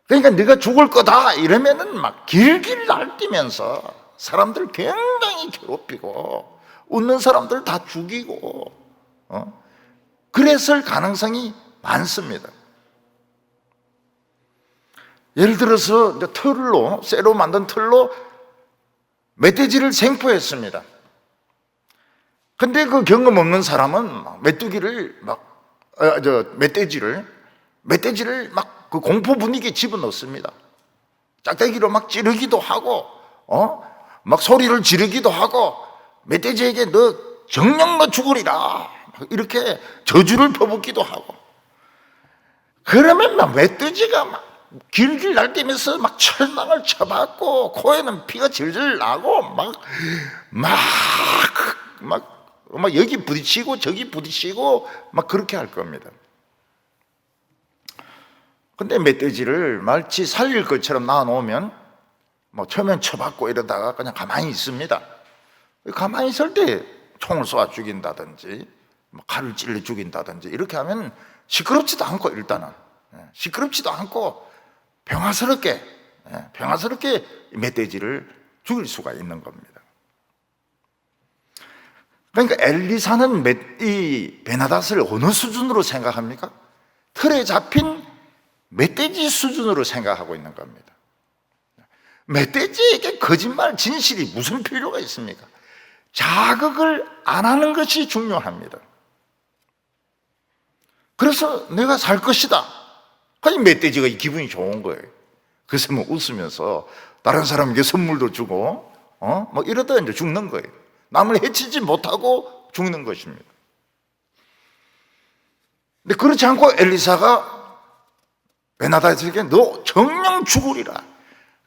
그러니까 네가 죽을 거다 이러면은 막 길길 날뛰면서 사람들 굉장히 괴롭히고 웃는 사람들 다 죽이고 그랬을 가능성이 많습니다. 예를 들어서 쇠로 만든 틀로 멧돼지를 생포했습니다. 근데 그 경험 없는 사람은 멧돼지를 막 그 공포 분위기에 집어넣습니다. 짝대기로 막 찌르기도 하고, 막 소리를 지르기도 하고, 멧돼지에게 너 정녕 너 죽으리라. 이렇게 저주를 퍼붓기도 하고. 그러면 막 멧돼지가 막 길길 날뛰면서 막 철망을 쳐박고, 코에는 피가 질질 나고, 막 여기 부딪히고 저기 부딪히고 막 그렇게 할 겁니다. 근데 멧돼지를 마치 살릴 것처럼 놔놓으면 뭐 처음엔 쳐박고 이러다가 그냥 가만히 있습니다. 가만히 있을 때 총을 쏘아 죽인다든지 칼을 찔러 죽인다든지 이렇게 하면 시끄럽지도 않고, 일단은 시끄럽지도 않고 평화스럽게 멧돼지를 죽일 수가 있는 겁니다. 그러니까 엘리사는 이 베나닷을 어느 수준으로 생각합니까? 틀에 잡힌 멧돼지 수준으로 생각하고 있는 겁니다. 멧돼지에게 거짓말, 진실이 무슨 필요가 있습니까? 자극을 안 하는 것이 중요합니다. 그래서 내가 살 것이다. 아니 멧돼지가 기분이 좋은 거예요. 그래서 뭐 웃으면서 다른 사람에게 선물도 주고 뭐 이러다 이제 죽는 거예요. 남을 해치지 못하고 죽는 것입니다. 근데 그렇지 않고 엘리사가 베나닷에게 너 정녕 죽으리라.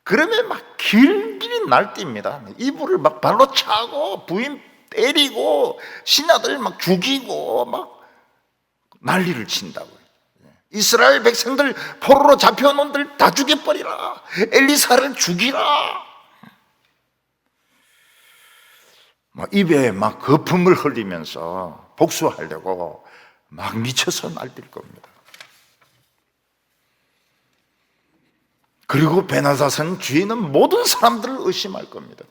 그러면 막 길길이 날뜁니다. 이불을 막 발로 차고 부인 때리고 신하들 막 죽이고 막 난리를 친다고요. 이스라엘 백성들 포로로 잡혀온 놈들 다 죽여버리라. 엘리사를 죽이라. 입에 막 거품을 흘리면서 복수하려고 막 미쳐서 날뛸 겁니다. 그리고 베나닷은 주위는 모든 사람들을 의심할 겁니다.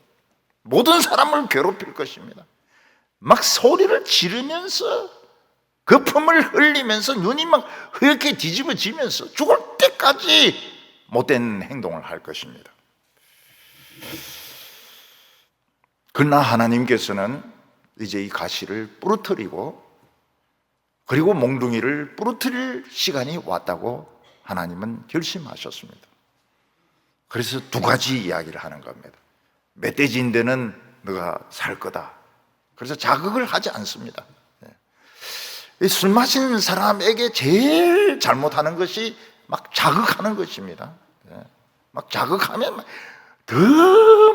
모든 사람을 괴롭힐 것입니다. 막 소리를 지르면서 거품을 흘리면서 눈이 막 흐옇게 뒤집어지면서 죽을 때까지 못된 행동을 할 것입니다. 그러나 하나님께서는 이제 이 가시를 부러뜨리고 그리고 몽둥이를 부러뜨릴 시간이 왔다고 하나님은 결심하셨습니다. 그래서 두 가지 이야기를 하는 겁니다. 멧돼지인데는 너가 살 거다. 그래서 자극을 하지 않습니다. 술 마시는 사람에게 제일 잘못하는 것이 막 자극하는 것입니다. 막 자극하면 더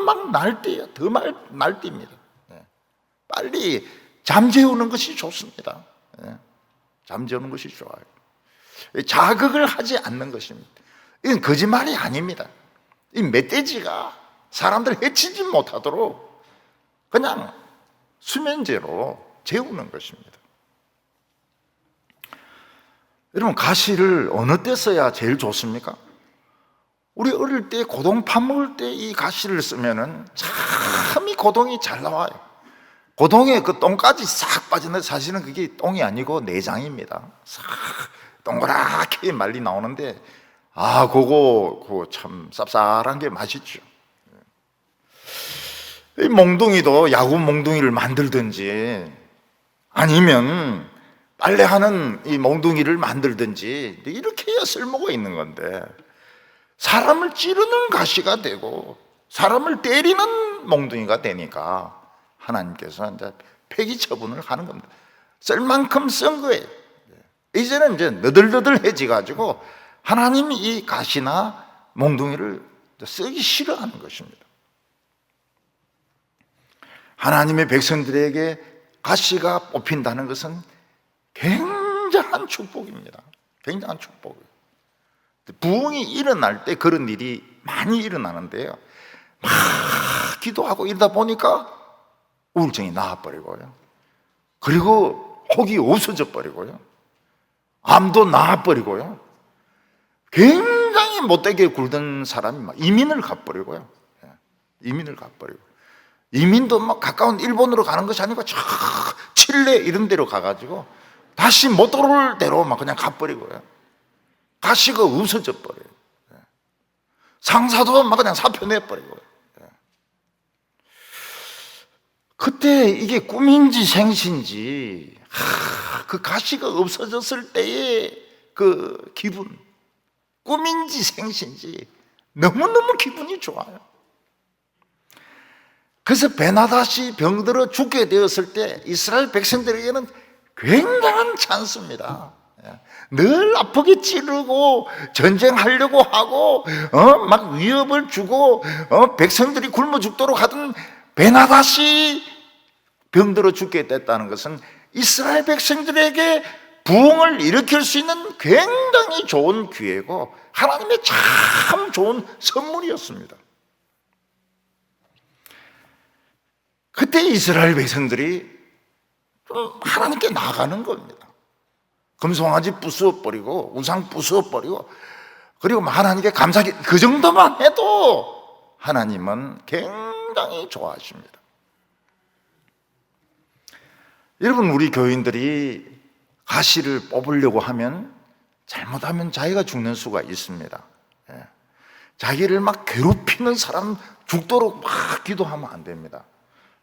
막 날뛰어요. 더 날뜁니다. 빨리 잠재우는 것이 좋습니다. 잠재우는 것이 좋아요. 자극을 하지 않는 것입니다. 이건 거짓말이 아닙니다. 이 멧돼지가 사람들 해치지 못하도록 그냥 수면제로 재우는 것입니다. 여러분, 가시를 어느 때 써야 제일 좋습니까? 우리 어릴 때 고동 파먹을 때 이 가시를 쓰면은 참 이 고동이 잘 나와요. 고동에 그 똥까지 싹 빠지는데 사실은 그게 똥이 아니고 내장입니다. 싹 동그랗게 말리 나오는데 그거 참 쌉쌀한 게 맛있죠. 이 몽둥이도 야구 몽둥이를 만들든지 아니면 빨래하는 이 몽둥이를 만들든지 이렇게 해야 있어야 쓸모가 있는 건데 사람을 찌르는 가시가 되고 사람을 때리는 몽둥이가 되니까 하나님께서 이제 폐기 처분을 하는 겁니다. 쓸 만큼 쓴 거예요. 이제는 이제 너덜너덜해지 가지고 하나님이 이 가시나 몽둥이를 쓰기 싫어하는 것입니다. 하나님의 백성들에게 가시가 뽑힌다는 것은 굉장한 축복입니다. 굉장한 축복이에요. 부흥이 일어날 때 그런 일이 많이 일어나는데요, 막 기도하고 이러다 보니까 우울증이 나아버리고요, 그리고 혹이 없어져 버리고요, 암도 나아버리고요, 굉장히 못되게 굴던 사람이 막 이민을 가버리고요, 이민을 가버리고, 이민도 막 가까운 일본으로 가는 것이 아니고 저 칠레 이런 데로 가가지고 다시 못 돌아올 대로 막 그냥 가버리고요, 가시가 없어져 버려요. 상사도 막 그냥 사표내버리고요. 그때 이게 꿈인지 생신지, 그 가시가 없어졌을 때의 그 기분, 꿈인지 생신지 너무너무 기분이 좋아요. 그래서 베나다시 병들어 죽게 되었을 때 이스라엘 백성들에게는 굉장한 찬스입니다. 늘 아프게 찌르고 전쟁하려고 하고 막 위협을 주고 백성들이 굶어 죽도록 하던 베나다시 병들어 죽게 됐다는 것은 이스라엘 백성들에게 부흥을 일으킬 수 있는 굉장히 좋은 기회고 하나님의 참 좋은 선물이었습니다. 그때 이스라엘 백성들이 좀 하나님께 나가는 겁니다. 금송아지 부수어버리고 우상 부수어버리고, 그리고 하나님께 감사하게, 그 정도만 해도 하나님은 굉장히 좋아하십니다. 여러분, 우리 교인들이 가시를 뽑으려고 하면 잘못하면 자기가 죽는 수가 있습니다. 자기를 막 괴롭히는 사람 죽도록 막 기도하면 안 됩니다.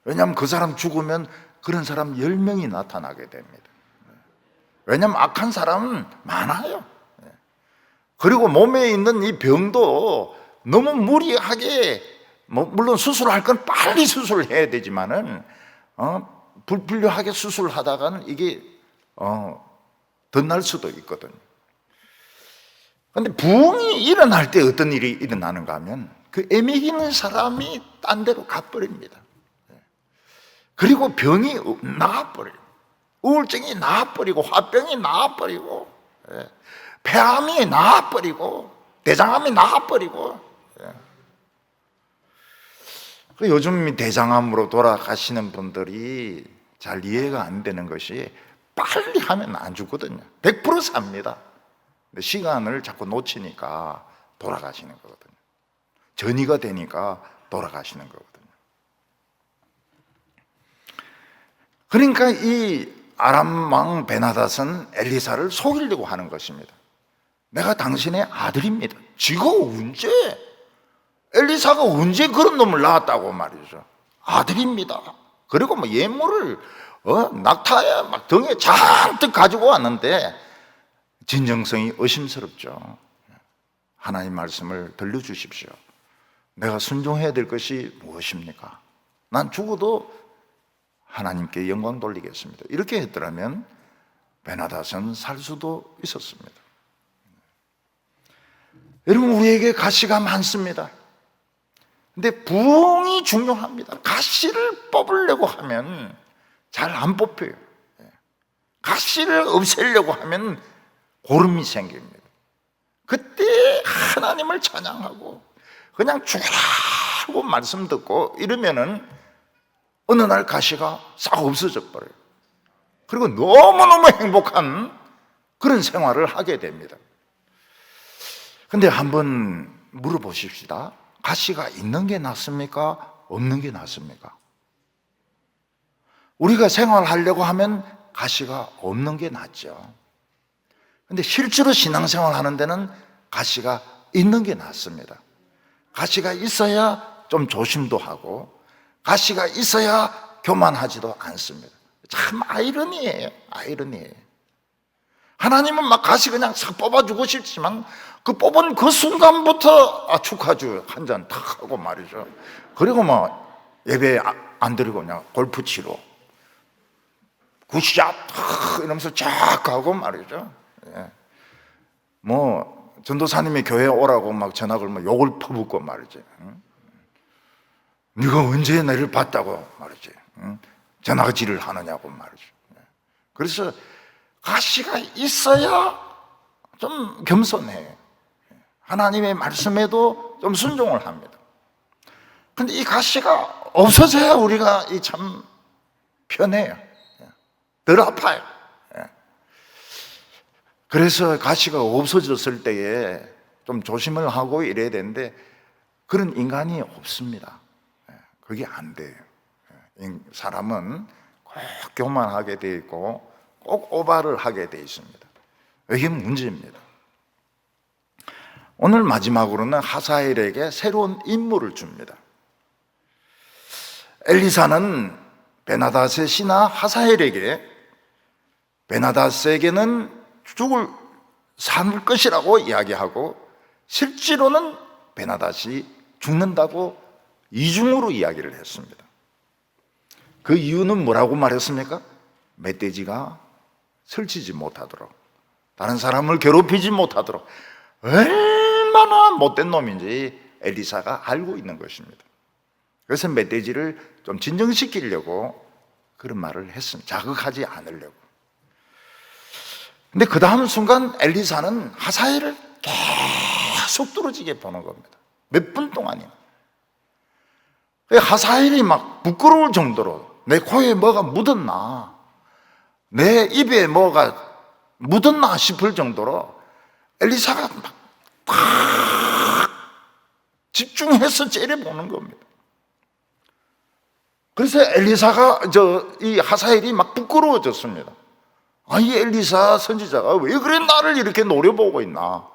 왜냐하면 그 사람 죽으면 그런 사람 10명이 나타나게 됩니다. 왜냐하면 악한 사람은 많아요. 그리고 몸에 있는 이 병도 너무 무리하게, 물론 수술할 건 빨리 수술해야 되지만은 불필요하게 수술하다가는 이게 덧날 수도 있거든요. 그런데 부흥이 일어날 때 어떤 일이 일어나는가 하면 그 애매기는 사람이 딴 데로 가버립니다. 그리고 병이 나아버려요. 우울증이 나아버리고 화병이 나아버리고 폐암이 나아버리고 대장암이 나아버리고. 요즘 대장암으로 돌아가시는 분들이 잘 이해가 안 되는 것이 빨리 하면 안 죽거든요. 100% 삽니다. 근데 시간을 자꾸 놓치니까 돌아가시는 거거든요. 전이가 되니까 돌아가시는 거거든요. 그러니까 이 아람 왕 베나닷은 엘리사를 속이려고 하는 것입니다. 내가 당신의 아들입니다. 지가 언제, 엘리사가 언제 그런 놈을 낳았다고 말이죠. 아들입니다. 그리고 뭐 예물을 낙타에 막 등에 잔뜩 가지고 왔는데 진정성이 의심스럽죠. 하나님 말씀을 들려주십시오. 내가 순종해야 될 것이 무엇입니까? 난 죽어도 하나님께 영광 돌리겠습니다. 이렇게 했더라면 베나닷은 살 수도 있었습니다. 여러분, 우리에게 가시가 많습니다. 근데 부흥이 중요합니다. 가시를 뽑으려고 하면 잘 안 뽑혀요. 가시를 없애려고 하면 고름이 생깁니다. 그때 하나님을 찬양하고 그냥 죽으라고 말씀 듣고 이러면은 어느 날 가시가 싹 없어져 버려요. 그리고 너무너무 행복한 그런 생활을 하게 됩니다. 근데 한번 물어보십시다. 가시가 있는 게 낫습니까? 없는 게 낫습니까? 우리가 생활하려고 하면 가시가 없는 게 낫죠. 근데 실제로 신앙생활 하는 데는 가시가 있는 게 낫습니다. 가시가 있어야 좀 조심도 하고 가시가 있어야 교만하지도 않습니다. 참 아이러니예요. 아이러니예요. 하나님은 막 가시 그냥 싹 뽑아주고 싶지만 그 뽑은 그 순간부터 축하주 한 잔 탁 하고 말이죠. 그리고 막 예배 안 드리고 그냥 골프 치러 굿샷 이러면서 쫙 가고 말이죠. 예. 뭐 전도사님이 교회 오라고 막 전화 걸면 욕을 퍼붓고 말이지. 응? 네가 언제 나를 봤다고 말이지. 응? 전화질을 하느냐고 말이죠. 그래서 가시가 있어야 좀 겸손해요. 하나님의 말씀에도 좀 순종을 합니다. 근데 이 가시가 없어져야 우리가 참 편해요. 덜 아파요. 그래서 가시가 없어졌을 때에 좀 조심을 하고 이래야 되는데 그런 인간이 없습니다. 그게 안 돼요. 사람은 꼭 교만하게 돼 있고 꼭 오바를 하게 돼 있습니다. 이게 문제입니다. 오늘 마지막으로는 하사엘에게 새로운 임무를 줍니다. 엘리사는 베나닷의 신하 하사엘에게 베나닷에게는 살 것이라고 이야기하고 실제로는 베나닷이 죽는다고 이중으로 이야기를 했습니다. 그 이유는 뭐라고 말했습니까? 멧돼지가 설치지 못하도록, 다른 사람을 괴롭히지 못하도록 얼마나 못된 놈인지 엘리사가 알고 있는 것입니다. 그래서 멧돼지를 좀 진정시키려고 그런 말을 했습니다. 자극하지 않으려고. 근데 그 다음 순간 엘리사는 하사엘을 계속 뚫어지게 보는 겁니다. 몇 분 동안이나. 하사엘이 막 부끄러울 정도로 내 코에 뭐가 묻었나, 내 입에 뭐가 묻었나 싶을 정도로 엘리사가 막 집중해서 째려보는 겁니다. 그래서 엘리사가 이 하사엘이 막 부끄러워졌습니다. 이 엘리사 선지자가 왜 그래 나를 이렇게 노려보고 있나.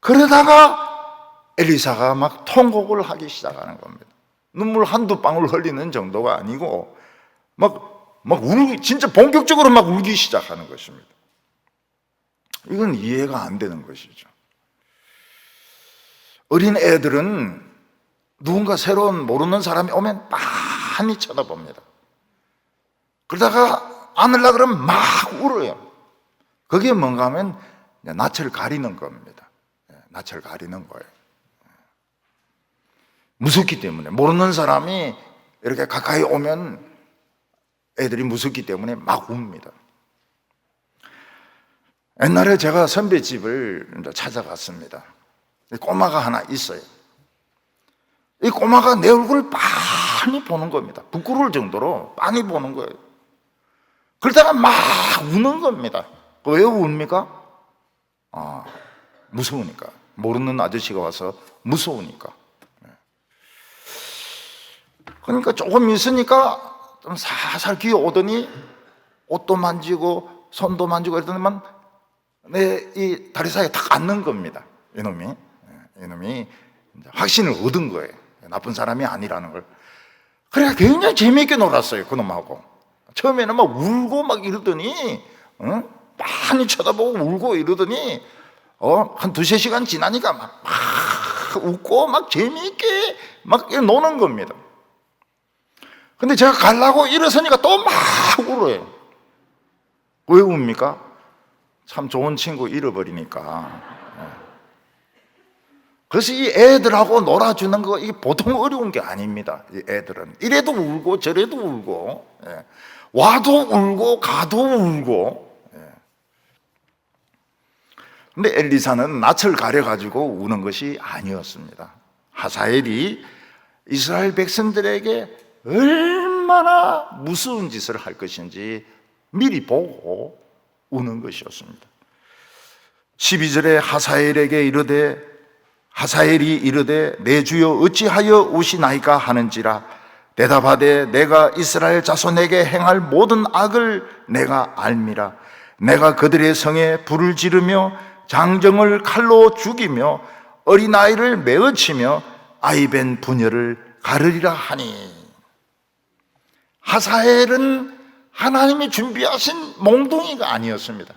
그러다가 엘리사가 막 통곡을 하기 시작하는 겁니다. 눈물 한두 방울 흘리는 정도가 아니고 막 울기, 진짜 본격적으로 막 울기 시작하는 것입니다. 이건 이해가 안 되는 것이죠. 어린 애들은 누군가 새로운 모르는 사람이 오면 많이 쳐다봅니다. 그러다가 안으려고 그러면 막 울어요. 그게 뭔가 하면 낯을 가리는 겁니다. 낯을 가리는 거예요. 무섭기 때문에, 모르는 사람이 이렇게 가까이 오면 애들이 무섭기 때문에 막 웁니다. 옛날에 제가 선배 집을 찾아갔습니다. 꼬마가 하나 있어요. 이 꼬마가 내 얼굴을 빤히 보는 겁니다. 부끄러울 정도로 빤히 보는 거예요. 그러다가 막 우는 겁니다. 왜 웁니까? 무서우니까. 모르는 아저씨가 와서 무서우니까. 그러니까 조금 있으니까 좀 살살 기어오더니 옷도 만지고 손도 만지고 이러더니만 내 이 다리 사이에 탁 앉는 겁니다. 이놈이 확신을 얻은 거예요. 나쁜 사람이 아니라는 걸. 그래서 굉장히 재미있게 놀았어요, 그놈하고. 처음에는 막 울고 막 이러더니, 많이 쳐다보고 울고 이러더니, 한 두세 시간 지나니까 막 웃고 막 재미있게 막 노는 겁니다. 근데 제가 가려고 일어서니까 또 막 울어요. 왜 웁니까? 참 좋은 친구 잃어버리니까. 그래서 이 애들하고 놀아주는 거, 이게 보통 어려운 게 아닙니다. 이 애들은. 이래도 울고 저래도 울고, 와도 울고 가도 울고. 근데 엘리사는 낯을 가려가지고 우는 것이 아니었습니다. 하사엘이 이스라엘 백성들에게 얼마나 무서운 짓을 할 것인지 미리 보고 우는 것이었습니다. 12절에 하사엘이 이르되 내 주여 어찌하여 우시나이까 하는지라. 대답하되 내가 이스라엘 자손에게 행할 모든 악을 내가 알미라. 내가 그들의 성에 불을 지르며 장정을 칼로 죽이며 어린아이를 메어치며 아이벤 부녀를 가르리라 하니. 하사엘은 하나님이 준비하신 몽둥이가 아니었습니다.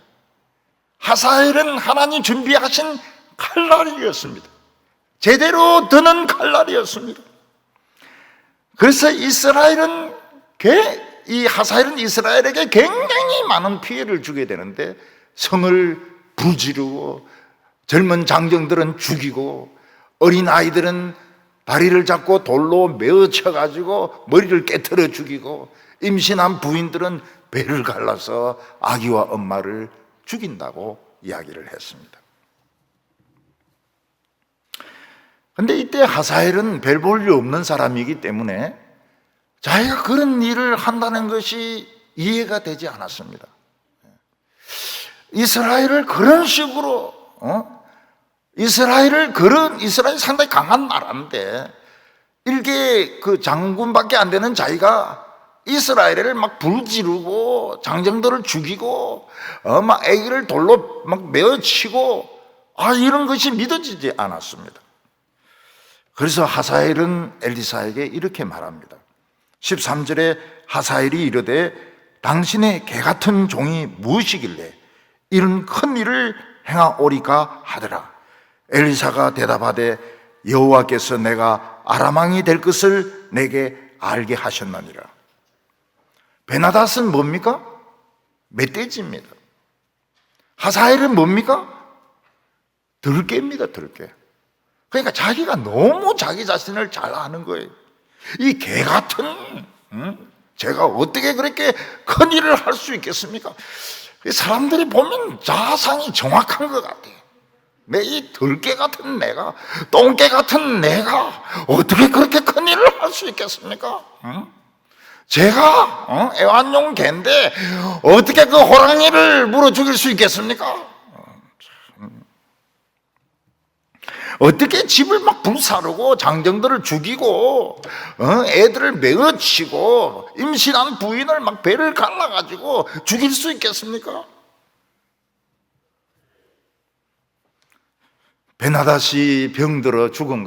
하사엘은 하나님 준비하신 칼날이었습니다. 제대로 드는 칼날이었습니다. 그래서 이 하사엘은 이스라엘에게 굉장히 많은 피해를 주게 되는데, 성을 부르지르고 젊은 장정들은 죽이고 어린 아이들은 다리를 잡고 돌로 메어 쳐가지고 머리를 깨트려 죽이고, 임신한 부인들은 배를 갈라서 아기와 엄마를 죽인다고 이야기를 했습니다. 그런데 이때 하사엘은 별 볼 일 없는 사람이기 때문에 자기가 그런 일을 한다는 것이 이해가 되지 않았습니다. 이스라엘을 그런 식으로 이스라엘이 상당히 강한 나라인데, 일개 그 장군밖에 안 되는 자기가 이스라엘을 막 불지르고 장정들을 죽이고 막 애기를 돌로 막 메어치고, 이런 것이 믿어지지 않았습니다. 그래서 하사엘은 엘리사에게 이렇게 말합니다. 13절에 하사엘이 이르되 당신의 개같은 종이 무엇이길래 이런 큰 일을 행하오리까 하더라. 엘리사가 대답하되 여호와께서 내가 아람 왕이 될 것을 내게 알게 하셨느니라. 베나닷은 뭡니까? 멧돼지입니다. 하사엘은 뭡니까? 들깨입니다. 들깨. 그러니까 자기가 너무 자기 자신을 잘 아는 거예요. 이 개 같은 제가 어떻게 그렇게 큰 일을 할 수 있겠습니까? 사람들이 보면 자상이 정확한 것 같아요. 이 들깨 같은 내가, 똥개 같은 내가 어떻게 그렇게 큰 일을 할 수 있겠습니까? 제가 애완용 개인데 어떻게 그 호랑이를 물어 죽일 수 있겠습니까? 어떻게 집을 막 불사르고 장정들을 죽이고 애들을 메어치고 임신한 부인을 막 배를 갈라가지고 죽일 수 있겠습니까? 베나닷이 병든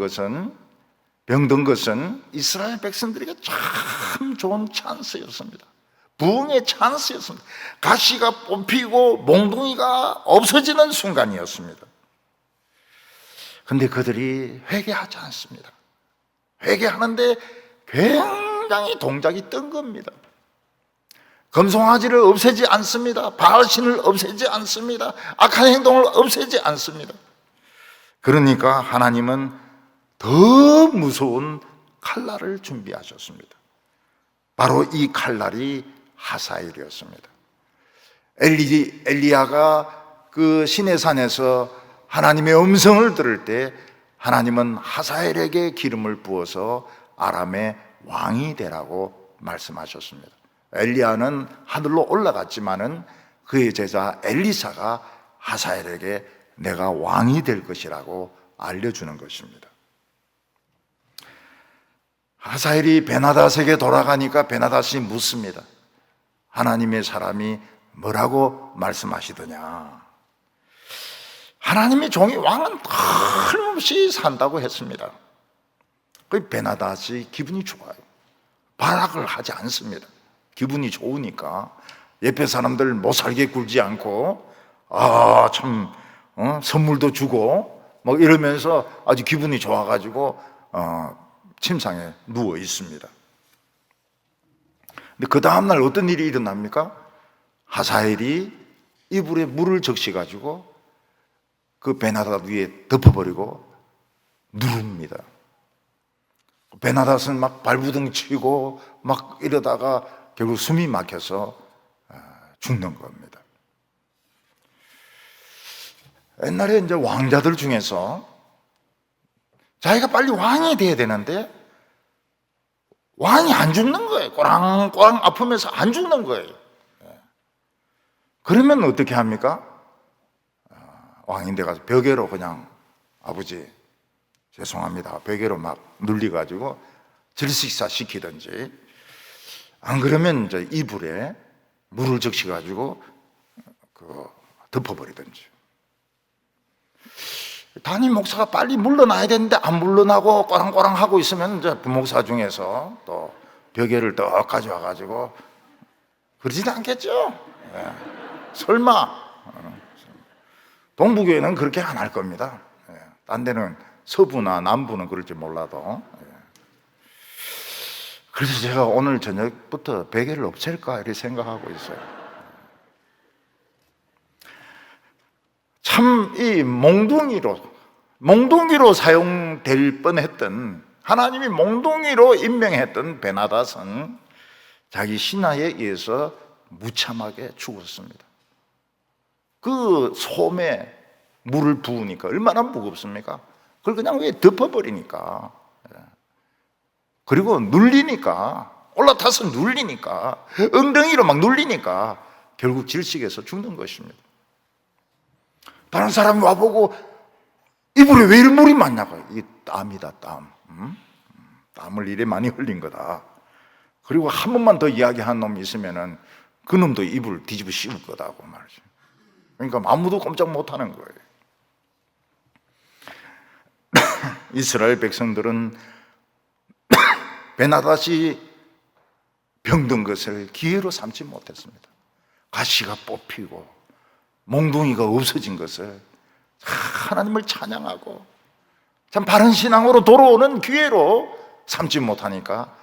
것은 이스라엘 백성들에게 참 좋은 찬스였습니다. 부흥의 찬스였습니다. 가시가 뽑히고 몽둥이가 없어지는 순간이었습니다. 그런데 그들이 회개하지 않습니다. 회개하는데 굉장히 동작이 뜬 겁니다. 금송아지를 없애지 않습니다. 바알신을 없애지 않습니다. 악한 행동을 없애지 않습니다. 그러니까 하나님은 더 무서운 칼날을 준비하셨습니다. 바로 이 칼날이 하사엘이었습니다. 엘리야가 그 시내산에서 하나님의 음성을 들을 때 하나님은 하사엘에게 기름을 부어서 아람의 왕이 되라고 말씀하셨습니다. 엘리야는 하늘로 올라갔지만은 그의 제자 엘리사가 하사엘에게 내가 왕이 될 것이라고 알려주는 것입니다. 하사엘이 베나닷에게 돌아가니까 베나닷이 묻습니다. 하나님의 사람이 뭐라고 말씀하시더냐? 하나님의 종이 왕은 틀림없이 산다고 했습니다. 그 베나닷이 기분이 좋아요. 발악을 하지 않습니다. 기분이 좋으니까 옆에 사람들 못 살게 굴지 않고 선물도 주고 뭐 이러면서 아주 기분이 좋아가지고 침상에 누워 있습니다. 근데 그 다음날 어떤 일이 일어납니까? 하사엘이 이불에 물을 적셔가지고 그 베나닷 위에 덮어버리고 누릅니다. 베나닷은 막 발부둥 치고 막 이러다가 결국 숨이 막혀서 죽는 겁니다. 옛날에 이제 왕자들 중에서 자기가 빨리 왕이 돼야 되는데 왕이 안 죽는 거예요. 꼬랑꼬랑 아프면서 안 죽는 거예요. 그러면 어떻게 합니까? 왕인데 가서 벽에로 그냥 아버지 죄송합니다 벽에로 막 눌리가지고 질식사 시키든지, 안 그러면 이제 이불에 물을 적셔가지고 덮어버리든지. 담임 목사가 빨리 물러나야 되는데 안 물러나고 꼬랑꼬랑 하고 있으면 이제 부목사 중에서 또 벽에를 떡 가져와가지고 그러지는 않겠죠? 설마. 동부교회는 그렇게 안 할 겁니다. 딴 데는 서부나 남부는 그럴지 몰라도. 그래서 제가 오늘 저녁부터 베개를 없앨까 이렇게 생각하고 있어요. 참 이 몽둥이로 사용될 뻔했던, 하나님이 몽둥이로 임명했던 베나닷은 자기 신하에 의해서 무참하게 죽었습니다. 그 솜에 물을 부으니까 얼마나 무겁습니까? 그걸 그냥 왜 덮어버리니까, 그리고 눌리니까, 올라타서 눌리니까, 엉덩이로 막 눌리니까 결국 질식해서 죽는 것입니다. 다른 사람이 와보고 이불에 왜 이런 물이 많냐고. 이게 땀이다, 땀. 땀을 이래 많이 흘린 거다. 그리고 한 번만 더 이야기한 놈이 있으면은 그 놈도 이불 뒤집어 씌울 거다고 말이죠. 그러니까 아무도 꼼짝 못 하는 거예요. 이스라엘 백성들은 베나닷이 병든 것을 기회로 삼지 못했습니다. 가시가 뽑히고 몽둥이가 없어진 것을 하나님을 찬양하고 참 바른 신앙으로 돌아오는 기회로 삼지 못하니까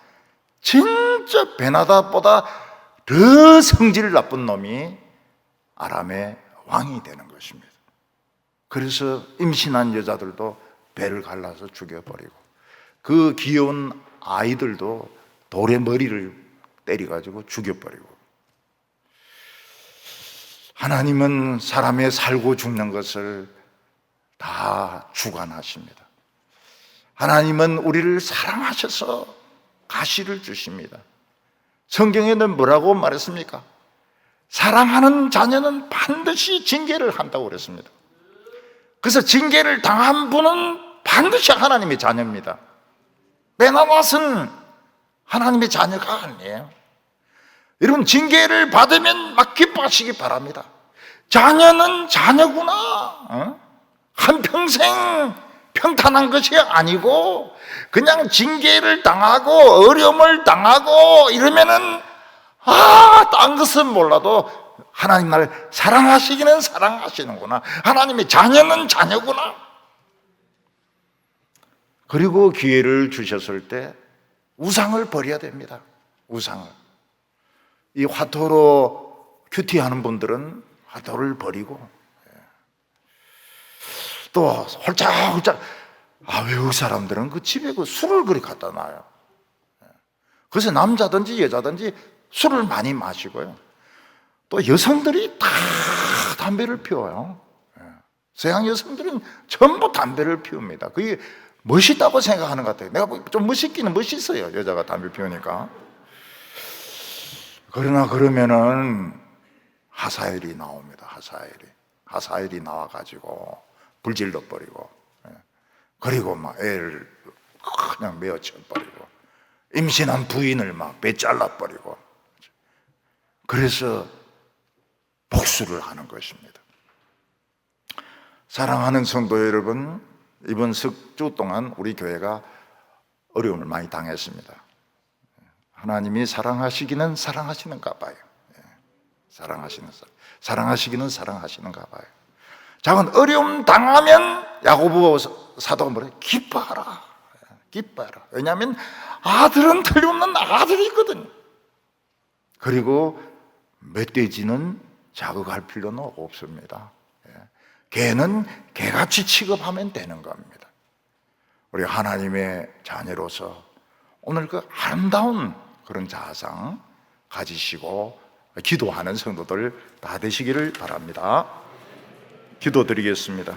진짜 베나닷보다 더 성질 나쁜 놈이 아람의 왕이 되는 것입니다. 그래서 임신한 여자들도 배를 갈라서 죽여버리고 그 귀여운 아이들도 돌에 머리를 때려가지고 죽여버리고, 하나님은 사람의 살고 죽는 것을 다 주관하십니다. 하나님은 우리를 사랑하셔서 가시를 주십니다. 성경에는 뭐라고 말했습니까? 사랑하는 자녀는 반드시 징계를 한다고 그랬습니다. 그래서 징계를 당한 분은 반드시 하나님의 자녀입니다. 베나닷은 하나님의 자녀가 아니에요. 여러분, 징계를 받으면 막 기뻐하시기 바랍니다. 자녀는 자녀구나. 한평생 평탄한 것이 아니고 그냥 징계를 당하고 어려움을 당하고 이러면은 딴 것은 몰라도 하나님 나를 사랑하시기는 사랑하시는구나. 하나님의 자녀는 자녀구나. 그리고 기회를 주셨을 때 우상을 버려야 됩니다. 우상을. 이 화토로 큐티하는 분들은 화토를 버리고, 또 홀짝홀짝 외국 사람들은 그 집에 그 술을 그리 갖다 놔요. 그래서 남자든지 여자든지 술을 많이 마시고요. 또 여성들이 다 담배를 피워요. 서양 여성들은 전부 담배를 피웁니다. 그게 멋있다고 생각하는 것 같아요. 내가 좀 멋있기는 멋있어요, 여자가 담배 피우니까. 그러나 그러면은 하사엘이 나옵니다. 하사엘이 나와가지고 불질러 버리고, 그리고 막 애를 그냥 메어쳐 버리고, 임신한 부인을 막 배 잘라 버리고, 그래서 복수를 하는 것입니다. 사랑하는 성도 여러분, 이번 석주 동안 우리 교회가 어려움을 많이 당했습니다. 하나님이 사랑하시기는 사랑하시는가 봐요. 사랑하시기는 사랑하시는가 봐요. 작은 어려움 당하면 야고보 사도가 뭐래요? 기뻐하라. 왜냐하면 아들은 틀림없는 아들이 있거든요. 그리고 멧돼지는 자극할 필요는 없습니다. 개는 개같이 취급하면 되는 겁니다. 우리 하나님의 자녀로서 오늘 그 아름다운 그런 자상 가지시고 기도하는 성도들 다 되시기를 바랍니다. 기도드리겠습니다.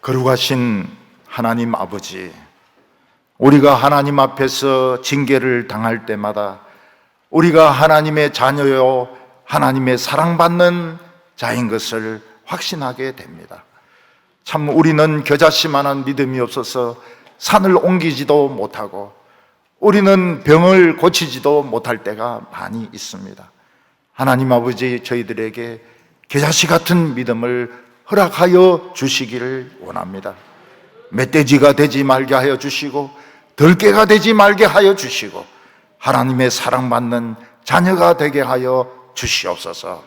거룩하신 하나님 아버지, 우리가 하나님 앞에서 징계를 당할 때마다 우리가 하나님의 자녀요 하나님의 사랑받는 자인 것을 확신하게 됩니다. 참 우리는 겨자씨만한 믿음이 없어서 산을 옮기지도 못하고 우리는 병을 고치지도 못할 때가 많이 있습니다. 하나님 아버지, 저희들에게 겨자씨 같은 믿음을 허락하여 주시기를 원합니다. 멧돼지가 되지 말게 하여 주시고 들깨가 되지 말게 하여 주시고 하나님의 사랑받는 자녀가 되게 하여 주시옵소서.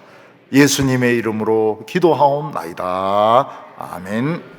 예수님의 이름으로 기도하옵나이다. 아멘.